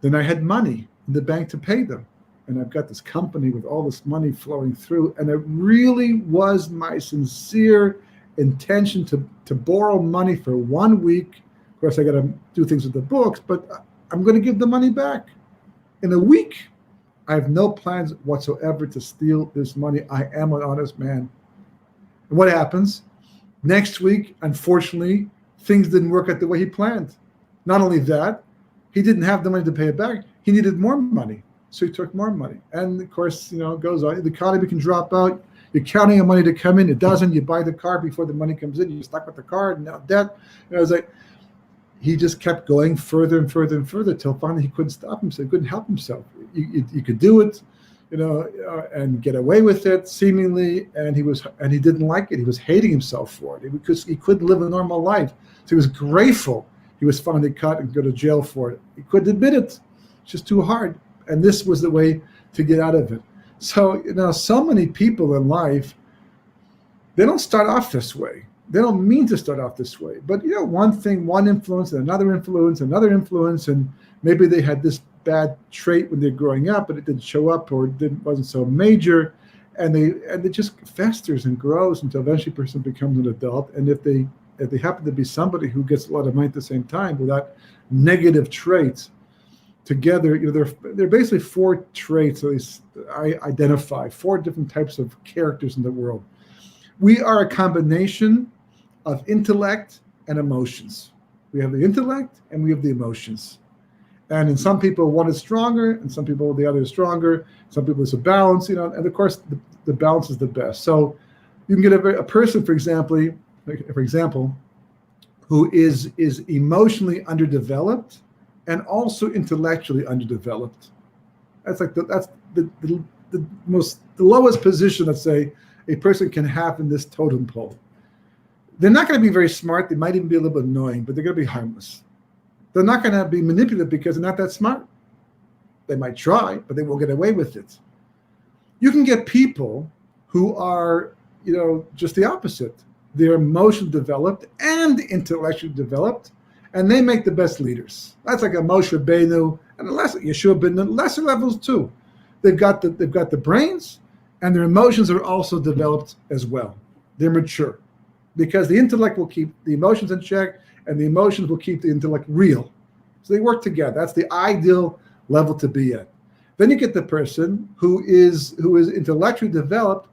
than I had money in the bank to pay them. And I've got this company with all this money flowing through, and it really was my sincere intention to borrow money for 1 week. Of course, I got to do things with the books, but I'm going to give the money back in a week. I have no plans whatsoever to steal this money. I am an honest man. And what happens? Next week, unfortunately, things didn't work out the way he planned. Not only that, he didn't have the money to pay it back. He needed more money. So he took more money. And of course, it goes on. The economy can drop out. You're counting on money to come in. It doesn't. You buy the car before the money comes in. You're stuck with the car and now debt. It was like, he just kept going further and further and further till finally he couldn't stop himself. He couldn't help himself. You could do it, and get away with it seemingly. And he didn't like it. He was hating himself for it because he couldn't live a normal life. So he was grateful he was finally caught and go to jail for it. He couldn't admit it. It's just too hard. And this was the way to get out of it. So, so many people in life, they don't start off this way. They don't mean to start off this way. But, one thing, one influence, and another influence, and maybe they had this bad trait when they're growing up, but it didn't show up or wasn't so major. And it just festers and grows until eventually a person becomes an adult. And if they happen to be somebody who gets a lot of money at the same time without negative traits, together, there are basically 4 traits, at least I identify, 4 different types of characters in the world. We are a combination of intellect and emotions. We have the intellect and we have the emotions. And in some people, one is stronger, and some people, the other is stronger. Some people, it's a balance, and of course, the balance is the best. So you can get a person, for example, who is emotionally underdeveloped and also intellectually underdeveloped. That's like the lowest position, let's say, a person can have in this totem pole. They're not going to be very smart. They might even be a little bit annoying, but they're going to be harmless. They're not going to be manipulative because they're not that smart. They might try, but they won't get away with it. You can get people who are, just the opposite. They're emotionally developed and intellectually developed, and they make the best leaders. That's like a Moshe Rabbeinu and Yeshua ben the lesser levels too. They've got the brains, and their emotions are also developed as well. They're mature, because the intellect will keep the emotions in check, and the emotions will keep the intellect real. So they work together. That's the ideal level to be at. Then you get the person who is intellectually developed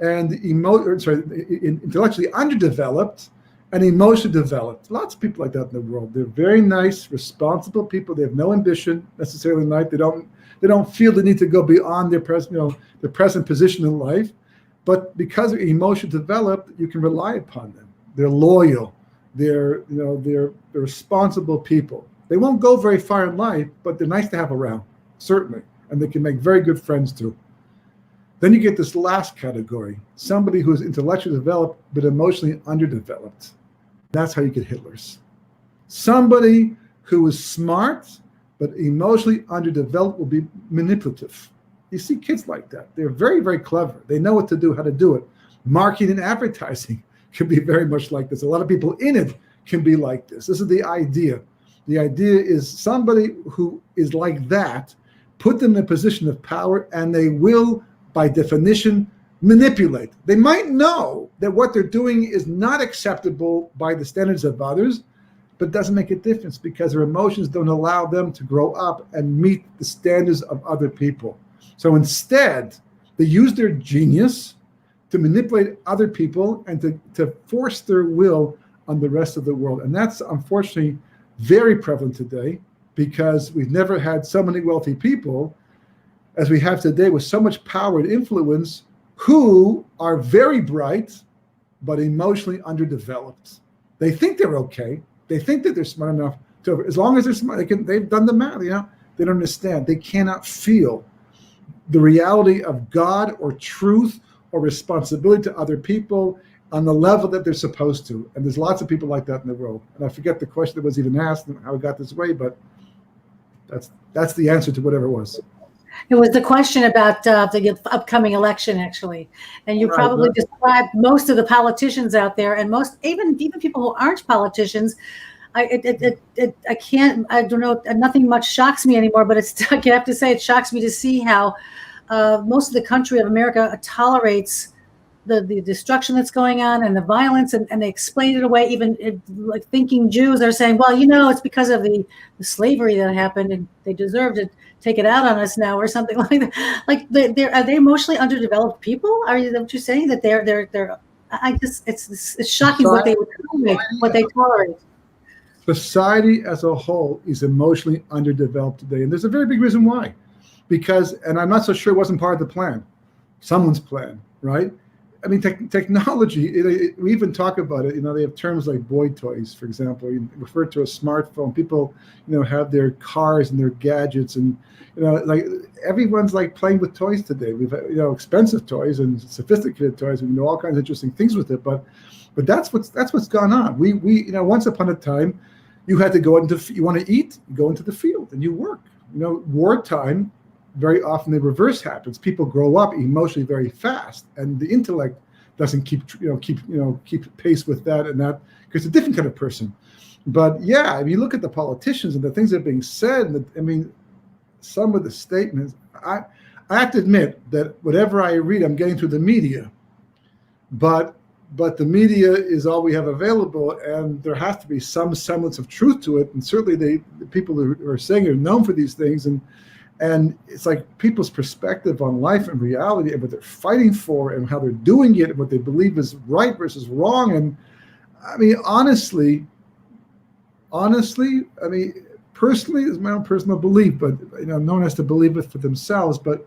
and intellectually underdeveloped and emotionally developed. Lots of people like that in the world. They're very nice, responsible people. They have no ambition necessarily in life. They don't feel the need to go beyond their present position in life. But because they're emotionally developed, you can rely upon them. They're loyal. They're responsible people. They won't go very far in life, but they're nice to have around, certainly. And they can make very good friends too. Then you get this last category, somebody who is intellectually developed but emotionally underdeveloped. That's how you get Hitlers. Somebody who is smart but emotionally underdeveloped will be manipulative. You see kids like that. They're very, very clever. They know what to do, how to do it. Marketing and advertising can be very much like this. A lot of people in it can be like this. This is the idea. The idea is somebody who is like that, put them in a position of power, and they will, by definition, manipulate. They might know that what they're doing is not acceptable by the standards of others, but it doesn't make a difference because their emotions don't allow them to grow up and meet the standards of other people. So instead, they use their genius to manipulate other people and to force their will on the rest of the world. And that's unfortunately very prevalent today, because we've never had so many wealthy people as we have today with so much power and influence who are very bright but emotionally underdeveloped. They think they're okay. They think that they're smart enough to, as long as they're smart, they've done the math, they don't understand. They cannot feel the reality of God or truth or responsibility to other people on the level that they're supposed to. And there's lots of people like that in the world. And I forget the question that was even asked and how it got this way, but that's the answer to whatever it was. It was the question about the upcoming election, actually. And you probably described most of the politicians out there, and most even people who aren't politicians. I don't know, nothing much shocks me anymore, but I have to say it shocks me to see how most of the country of America tolerates the destruction that's going on and the violence, and they explain it away. Even like thinking Jews are saying, well, it's because of the slavery that happened, and they deserve to take it out on us now, or something like that. Like, are they emotionally underdeveloped people? Are you what you're saying, that they're? It's shocking what they tolerate. Society as a whole is emotionally underdeveloped today, and there's a very big reason why. Because, and I'm not so sure it wasn't part of the plan, someone's plan, right? I mean, technology, we even talk about it, they have terms like boy toys, for example. You refer to a smartphone. People, have their cars and their gadgets, and, like everyone's like playing with toys today. We've, expensive toys and sophisticated toys, and all kinds of interesting things with it. But that's what's gone on. We once upon a time, you had to go you want to eat, you go into the field and you work. Wartime, very often the reverse happens. People grow up emotionally very fast, and the intellect doesn't keep pace with that, and that, because it's a different kind of person. But yeah, if you look at the politicians and the things that are being said, some of the statements, I have to admit that whatever I read, I'm getting through the media, but the media is all we have available, and there has to be some semblance of truth to it. And certainly the people who are saying are known for these things, and it's like people's perspective on life and reality and what they're fighting for and how they're doing it and what they believe is right versus wrong. And I mean, honestly, I mean, personally, it's my own personal belief, but no one has to believe it for themselves. But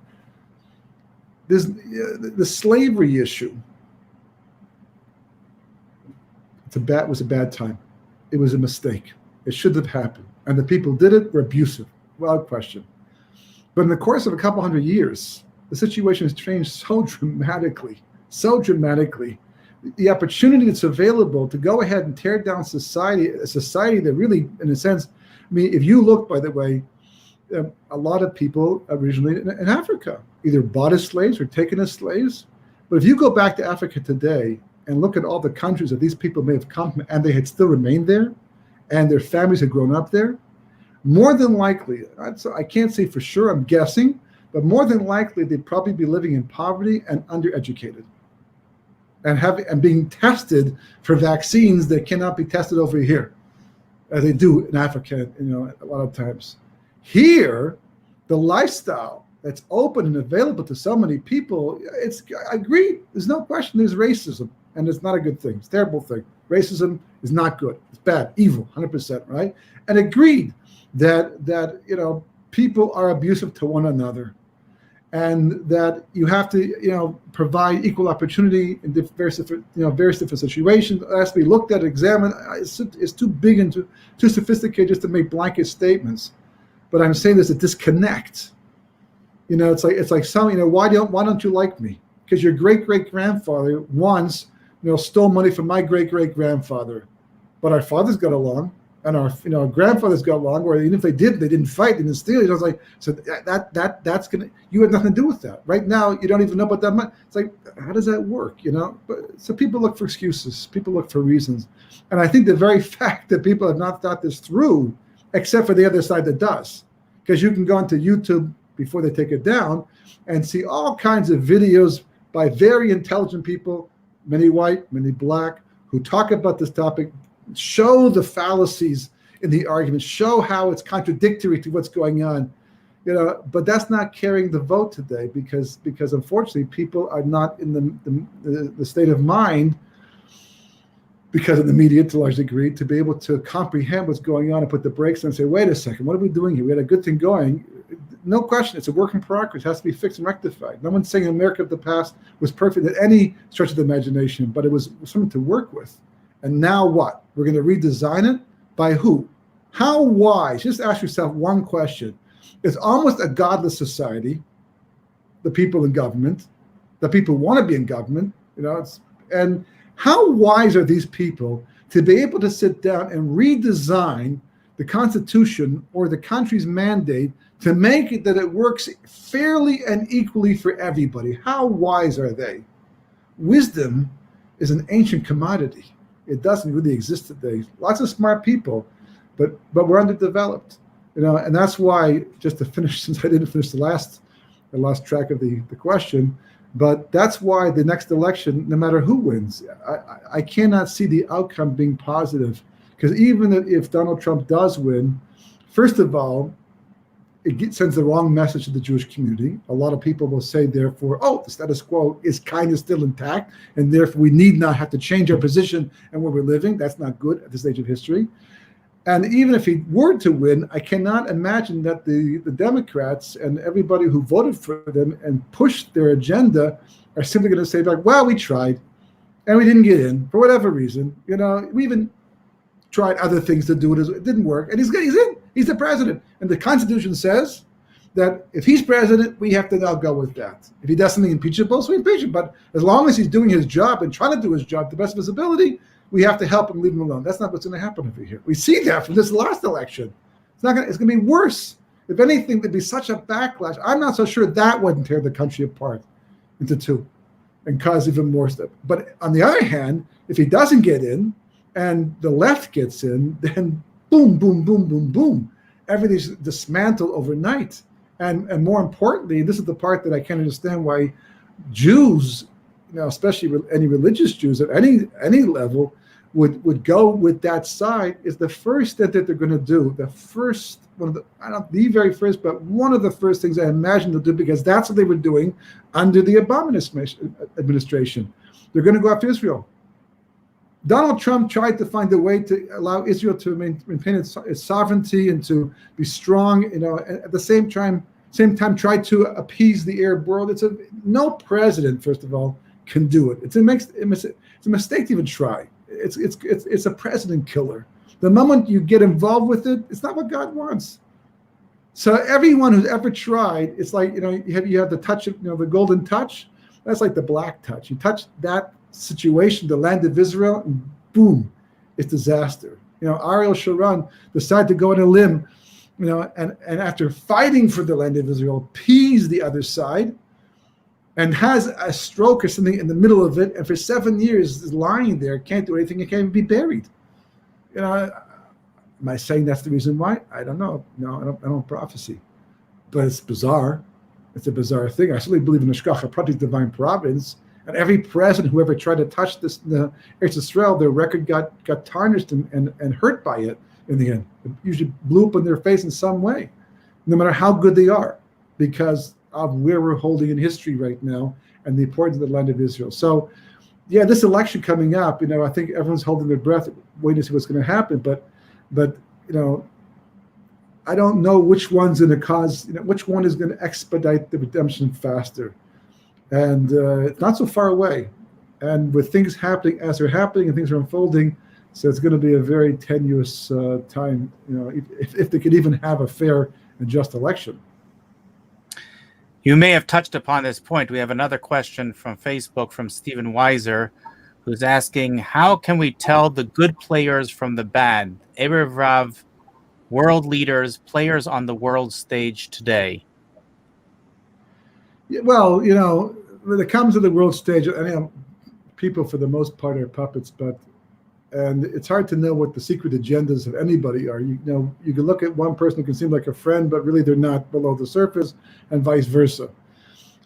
there's the slavery issue. It was a bad time. It was a mistake. It shouldn't have happened. And the people did it were abusive, without question. But in the course of a couple hundred years, the situation has changed so dramatically. The opportunity that's available to go ahead and tear down a society that really, in a sense, I mean, if you look, by the way, a lot of people originally in Africa either bought as slaves or taken as slaves. But if you go back to Africa today and look at all the countries that these people may have come from and they had still remained there and their families had grown up there, more than likely, I can't say for sure, I'm guessing, but more than likely they'd probably be living in poverty and undereducated and being tested for vaccines that cannot be tested over here, as they do in Africa, a lot of times. Here, the lifestyle that's open and available to so many people, I agree, there's no question there's racism, and it's not a good thing. It's a terrible thing. Racism is not good. It's bad, evil, 100%, right? And agreed that people are abusive to one another, and that you have to provide equal opportunity in various different situations. It has to be looked at, examined. It's too big and too sophisticated just to make blanket statements. But I'm saying there's a disconnect. It's like some, why don't you like me? Because your great-great-grandfather once stole money from my great-great-grandfather, but our fathers got along, and our grandfathers got along, or even if they didn't fight, they didn't steal. So that's gonna, you had nothing to do with that. Right now, you don't even know about that money. It's like, how does that work? But so people look for excuses, people look for reasons, and I think the very fact that people have not thought this through, except for the other side that does, because you can go into YouTube before they take it down and see all kinds of videos by very intelligent people, many white, many black, who talk about this topic, show the fallacies in the argument, show how it's contradictory to what's going on, but that's not carrying the vote today because unfortunately people are not in the state of mind, because of the media to a large degree, to be able to comprehend what's going on and put the brakes on and say, wait a second, what are we doing here? We had a good thing going. No question, it's a work in progress. It has to be fixed and rectified. No one's saying America of the past was perfect at any stretch of the imagination, but it was something to work with. And now what? We're going to redesign it? By who? How wise? Just ask yourself one question. It's almost a godless society, the people in government, the people who want to be in government, and how wise are these people to be able to sit down and redesign the Constitution or the country's mandate to make it that it works fairly and equally for everybody? How wise are they? Wisdom is an ancient commodity. It doesn't really exist today. Lots of smart people, but we're underdeveloped. And that's why, just to finish, since I didn't finish I lost track of the question, but that's why the next election, no matter who wins, I cannot see the outcome being positive. Because even if Donald Trump does win, first of all, it sends the wrong message to the Jewish community. A lot of people will say, therefore, the status quo is kind of still intact, and therefore we need not have to change our position and where we're living. That's not good at this stage of history. And even if he were to win, I cannot imagine that the Democrats and everybody who voted for them and pushed their agenda are simply going to say, well, we tried, and we didn't get in for whatever reason. We even tried other things to do it. It didn't work, and he's in. He's the president, and the Constitution says that if he's president, we have to now go with that. If he does something impeachable, so we impeach him. But as long as he's doing his job and trying to do his job to the best of his ability, we have to help him, leave him alone. That's not what's going to happen over here. We see that from this last election. It's going to be worse. If anything, there'd be such a backlash. I'm not so sure that wouldn't tear the country apart into two and cause even more stuff. But on the other hand, if he doesn't get in and the left gets in, then boom, boom, boom, boom, boom. Everything's dismantled overnight. And more importantly, this is the part that I can't understand why Jews, especially any religious Jews at any level, would go with that side, is the first that they're going to do. The first, one of the, I don't the very first, but one of the first things I imagine they'll do, because that's what they were doing under the Obama administration. They're going to go after Israel. Donald Trump tried to find a way to allow Israel to maintain its sovereignty and to be strong, and at the same time tried to appease the Arab world. No president, first of all, can do it. It's a mistake to even try. It's a president killer. The moment you get involved with it, it's not what God wants. So everyone who's ever tried, it's like, you have the touch of, the golden touch. That's like the black touch. You touch that situation, the land of Israel, and boom, it's disaster. Ariel Sharon decided to go on a limb, and after fighting for the land of Israel, appease the other side, and has a stroke or something in the middle of it, and for 7 years is lying there, can't do anything, and can't even be buried. Am I saying that's the reason why? I don't know. No, I don't prophecy, but it's bizarre. It's a bizarre thing. I certainly believe in the Shkacha Pratis, divine providence. And every president who ever tried to touch the Eretz Yisrael, their record got tarnished and hurt by it in the end. It usually blew up in their face in some way, no matter how good they are, because of where we're holding in history right now and the importance of the land of Israel. So, yeah, this election coming up, I think everyone's holding their breath, waiting to see what's going to happen. But I don't know which one's going to cause, which one is going to expedite the redemption faster. And it's not so far away. And with things happening as they're happening and things are unfolding, so it's going to be a very tenuous time, if they could even have a fair and just election. You may have touched upon this point. We have another question from Facebook from Stephen Weiser, who's asking, how can we tell the good players from the bad? Erev Rav, world leaders, players on the world stage today. Well, when it comes to the world stage, people for the most part are puppets, and it's hard to know what the secret agendas of anybody are. You can look at one person who can seem like a friend, but really they're not below the surface, and vice versa.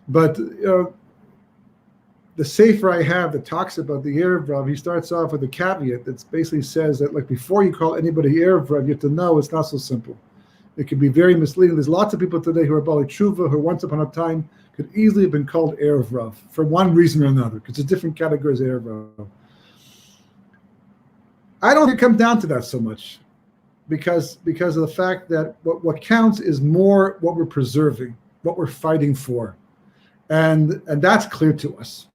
But the sefer I have that talks about the Erev Rav, he starts off with a caveat that basically says that, like, before you call anybody Erev Rav, you have to know it's not so simple. It can be very misleading. There's lots of people today who are Bali Tshuva, who once upon a time could easily have been called Erev Rav for one reason or another, because it's different categories of Erev Rav. I don't think it comes down to that so much, because of the fact that what counts is more what we're preserving, what we're fighting for. And that's clear to us.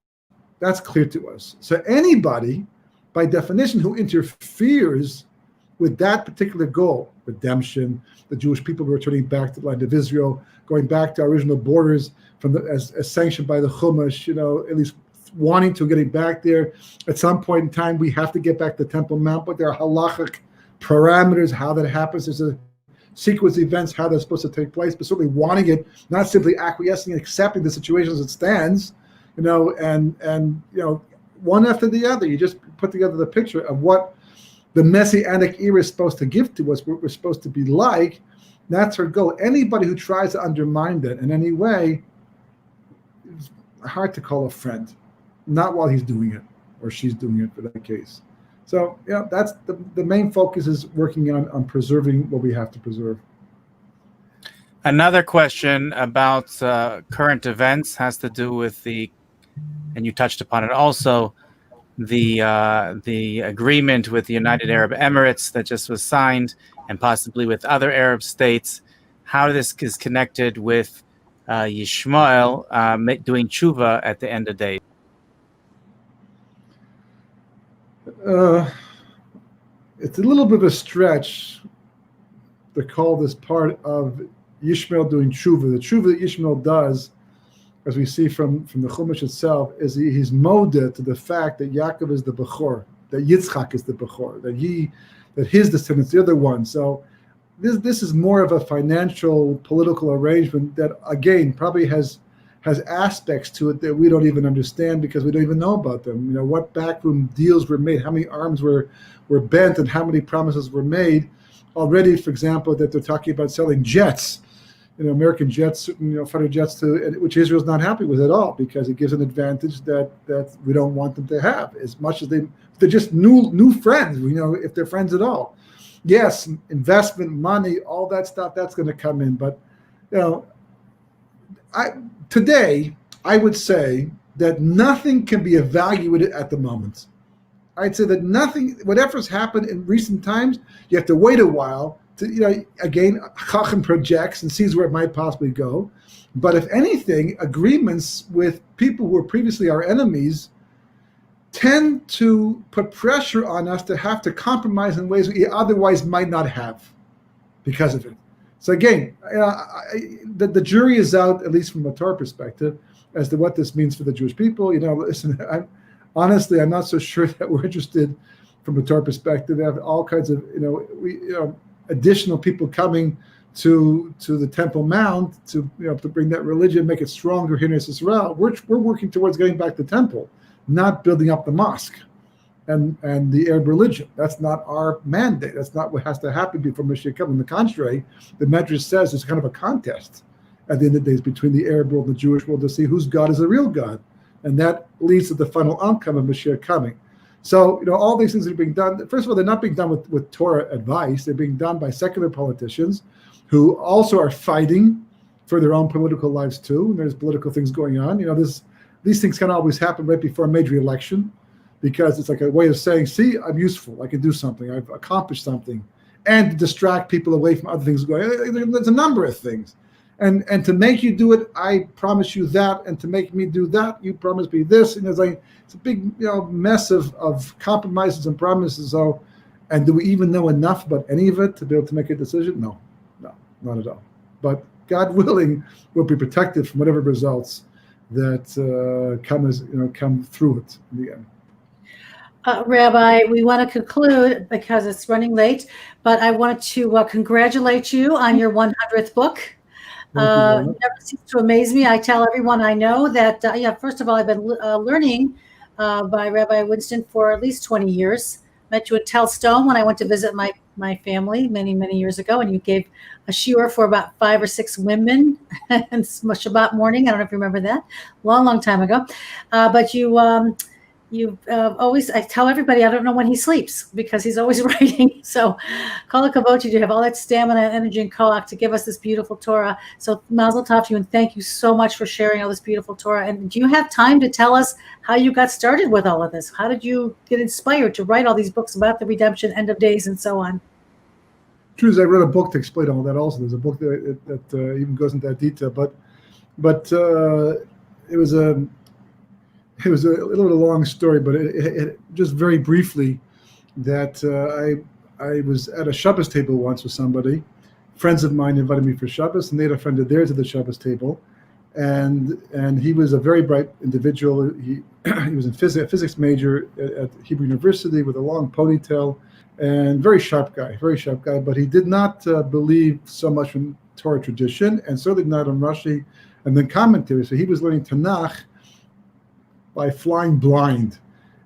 That's clear to us. So anybody, by definition, who interferes with that particular goal, redemption, the Jewish people returning back to the land of Israel, going back to our original borders as sanctioned by the Chumash, at least wanting to getting back there. At some point in time, we have to get back to Temple Mount, but there are halachic parameters how that happens. There's a sequence of events, how they're supposed to take place, but certainly wanting it, not simply acquiescing and accepting the situation as it stands, and one after the other. You just put together the picture of what the Messianic era is supposed to give to us, what we're supposed to be like. That's her goal. Anybody who tries to undermine that in any way, it's hard to call a friend, not while he's doing it or she's doing it for that case. So, that's the main focus, is working on preserving what we have to preserve. Another question about current events has to do with and you touched upon it also, the agreement with the United Arab Emirates that just was signed, and possibly with other Arab states. How this is connected with Yishmael doing tshuva at the end of days. It's a little bit of a stretch to call this part of Yishmael doing tshuva. The tshuva that Yishmael does, as we see from the Chumash itself, is he's modeh to the fact that Yaakov is the Bechor, that Yitzchak is the Bechor, that his descendants, the other one. So this is more of a financial, political arrangement that, again, probably has aspects to it that we don't even understand, because we don't even know about them. What backroom deals were made, how many arms were bent, and how many promises were made already. For example, that they're talking about selling jets, American jets, fighter jets, which Israel's not happy with at all, because it gives an advantage that we don't want them to have, as much as they're just new friends. If they're friends at all. Yes, investment, money, all that stuff, that's going to come in. But today, I would say that nothing can be evaluated at the moment. I'd say that whatever's happened in recent times, you have to wait a while to, again, Chacham projects and sees where it might possibly go. But if anything, agreements with people who were previously our enemies tend to put pressure on us to have to compromise in ways we otherwise might not have because of it. So again, the jury is out, at least from a Torah perspective, as to what this means for the Jewish people. Listen, honestly, I'm not so sure that we're interested from a Torah perspective. We have all kinds of, additional people coming to the Temple Mount to bring that religion, make it stronger here in Israel. We're working towards getting back the temple, not building up the mosque and the Arab religion. That's not our mandate. That's not what has to happen before Mashiach comes. On the contrary, the Medrash says it's kind of a contest at the end of the days between the Arab world and the Jewish world to see whose God is the real God. And that leads to the final outcome of Mashiach coming. So, all these things are being done. First of all, they're not being done with Torah advice. They're being done by secular politicians who also are fighting for their own political lives too. And there's political things going on. These things can always happen right before a major election because it's like a way of saying, see, I'm useful. I can do something. I've accomplished something. And to distract people away from other things going on. There's a number of things. And to make you do it, I promise you that. And to make me do that, you promise me this. And it's a big mess of compromises and promises. So, and do we even know enough about any of it to be able to make a decision? No, not at all. But God willing, we'll be protected from whatever results that come through it in the end. Rabbi, we want to conclude because it's running late, but I wanted to congratulate you on your 100th book. Never ceases to amaze me. I tell everyone I know that, first of all, I've been learning by Rabbi Winston for at least 20 years. Met you at Tel Stone when I went to visit my family many, many years ago, and you gave a shiur for about 5 or 6 women and Shabbat morning. I don't know if you remember that. Long time ago. But you always, I tell everybody, I don't know when he sleeps because he's always writing. So kol hakavod, you have all that stamina, energy, and koach to give us this beautiful Torah. So mazel tov to you, and thank you so much for sharing all this beautiful Torah. And do you have time to tell us how you got started with all of this? How did you get inspired to write all these books about the redemption, end of days, and so on? True is, I wrote a book to explain all that also. There's a book that even goes into that detail. But it was a little long story, but it just very briefly that I was at a Shabbos table once with somebody. Friends of mine invited me for Shabbos, and they had a friend of theirs at the Shabbos table, and he was a very bright individual. He was a physics major at Hebrew University with a long ponytail, and very sharp guy. But he did not believe so much in Torah tradition, and certainly not in Rashi and then commentary. So he was learning Tanakh by flying blind.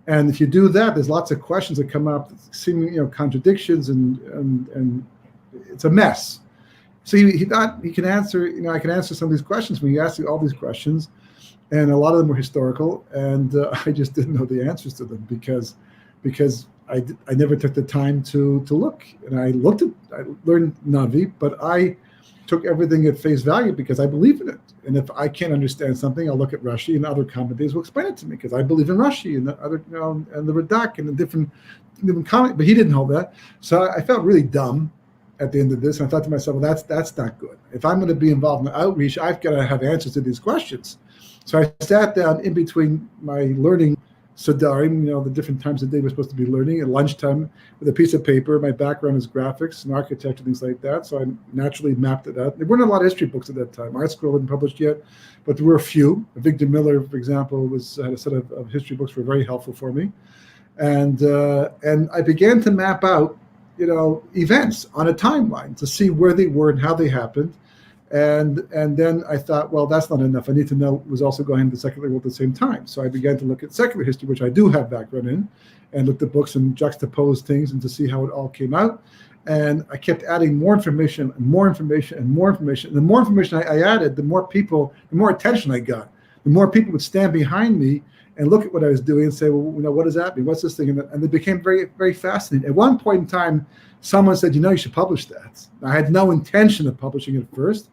And if you do that, there's lots of questions that come up, seeming contradictions, and it's a mess. So he can answer, I can answer some of these questions when you ask me all these questions, and a lot of them were historical, and I just didn't know the answers to them because I never took the time to look. And I learned Navi, but I took everything at face value because I believe in it. And if I can't understand something, I'll look at Rashi, and other commentators will explain it to me because I believe in Rashi and the other, and the Radak and the different comment. But he didn't hold that, so I felt really dumb at the end of this. And I thought to myself, well, that's not good. If I'm going to be involved in outreach, I've got to have answers to these questions. So I sat down in between my learning Sadarim, the different times of the day we're supposed to be learning, at lunchtime with a piece of paper. My background is graphics and architecture, things like that. So I naturally mapped it out. There weren't a lot of history books at that time. Art Scroll wasn't published yet, but there were a few. Victor Miller, for example, had a set of history books that were very helpful for me. And I began to map out, events on a timeline to see where they were and how they happened. And then I thought, well, that's not enough. I need to know what was also going on in the secular world at the same time. So I began to look at secular history, which I do have background in, and looked at books and juxtaposed things and to see how it all came out. And I kept adding more information and more information and more information. And the more information I added, the more attention I got. The more people would stand behind me and look at what I was doing and say, well, what does that mean? What's this thing? And it became very, very fascinating. At one point in time, someone said, you should publish that. I had no intention of publishing it at first,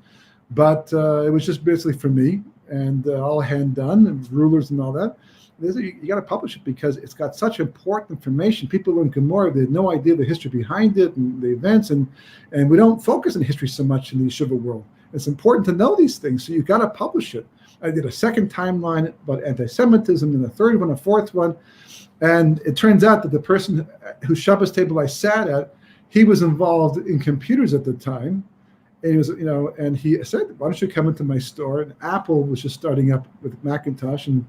but it was just basically for me. and all hand done, and rulers and all that. You got to publish it because it's got such important information. People learn Gemara, they have no idea the history behind it and the events, and we don't focus on history so much in the yeshiva world. It's important to know these things, so you got to publish it. I did a second timeline about anti-Semitism, and a third one, a fourth one, and it turns out that the person whose Shabbos table I sat at, he was involved in computers at the time, and he was, and he said, "Why don't you come into my store?" And Apple was just starting up with Macintosh, and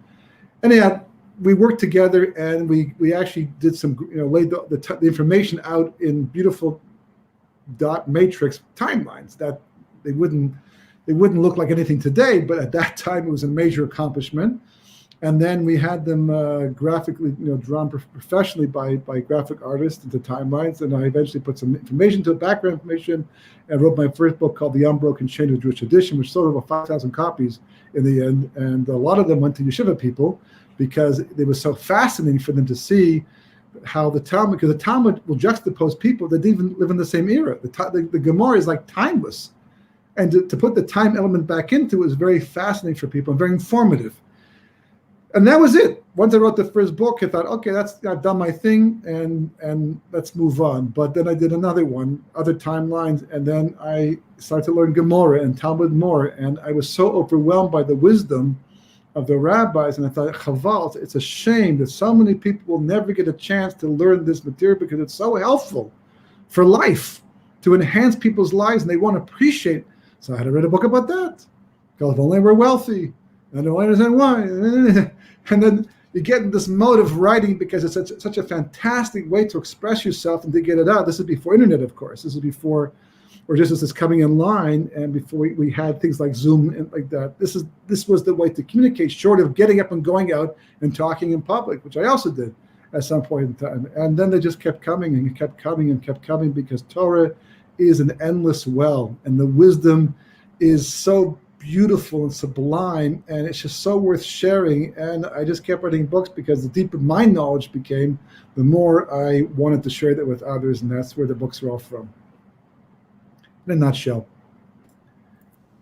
anyhow, we worked together, and we actually did some, laid the information out in beautiful dot matrix timelines that they wouldn't look like anything today, but at that time it was a major accomplishment. And then we had them graphically, drawn professionally by graphic artists into timelines. And I eventually put some information to it, background information, and wrote my first book called The Unbroken Chain of Jewish Tradition, which sold over 5,000 copies in the end. And a lot of them went to yeshiva people because it was so fascinating for them to see how the Talmud, because the Talmud will juxtapose people that didn't even live in the same era. The Gemara is like timeless. And to put the time element back into it was very fascinating for people and very informative. And that was it. Once I wrote the first book, I thought, okay, I've done my thing, and let's move on. But then I did another one, other timelines, and then I started to learn Gemara and Talmud more. And I was so overwhelmed by the wisdom of the rabbis, and I thought, Chaval, it's a shame that so many people will never get a chance to learn this material because it's so helpful for life, to enhance people's lives, and they want to appreciate. So I had to write a book about that. Because if only we're wealthy, I don't understand why. And then you get in this mode of writing because it's such a fantastic way to express yourself and to get it out. This is before internet, of course. This is before, or just as it's coming in line, and before we had things like Zoom and like that. This was the way to communicate, short of getting up and going out and talking in public, which I also did at some point in time. And then they just kept coming and kept coming and kept coming because Torah is an endless well, and the wisdom is so beautiful and sublime, and it's just so worth sharing. And I just kept writing books because the deeper my knowledge became, the more I wanted to share that with others, and that's where the books are all from. In a nutshell.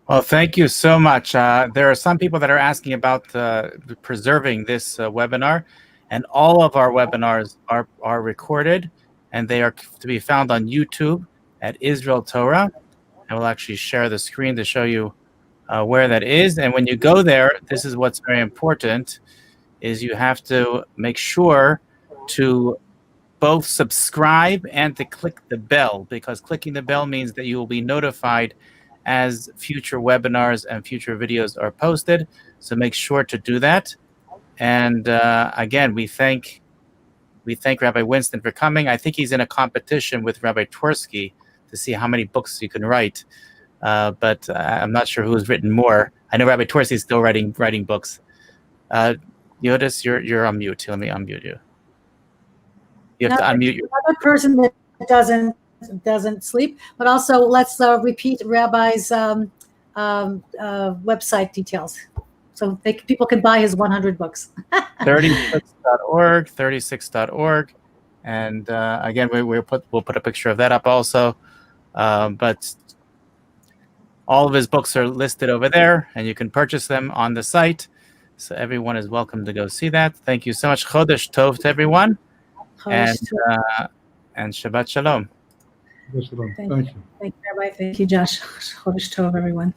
Well, thank you so much. There are some people that are asking about preserving this webinar, and all of our webinars are recorded, and they are to be found on YouTube at Israel Torah. I will actually share the screen to show you where that is. And when you go there, this is what's very important, is you have to make sure to both subscribe and to click the bell, because clicking the bell means that you will be notified as future webinars and future videos are posted. So make sure to do that. And again, we thank Rabbi Winston for coming. I think he's in a competition with Rabbi Twersky to see how many books you can write. But I'm not sure who has written more. I know Rabbi Twersky is still writing books. Yodis, you're on mute. Let me unmute you. You have to unmute your another person that doesn't sleep. But also, let's repeat Rabbi's website details, so people can buy his 100 books. 36.org, and again, we'll put a picture of that up also. But all of his books are listed over there, and you can purchase them on the site. So everyone is welcome to go see that. Thank you so much. Chodesh Tov to everyone, and Shabbat Shalom. Thank you. Thank you, Rabbi. Thank you, Josh. Chodesh Tov, everyone.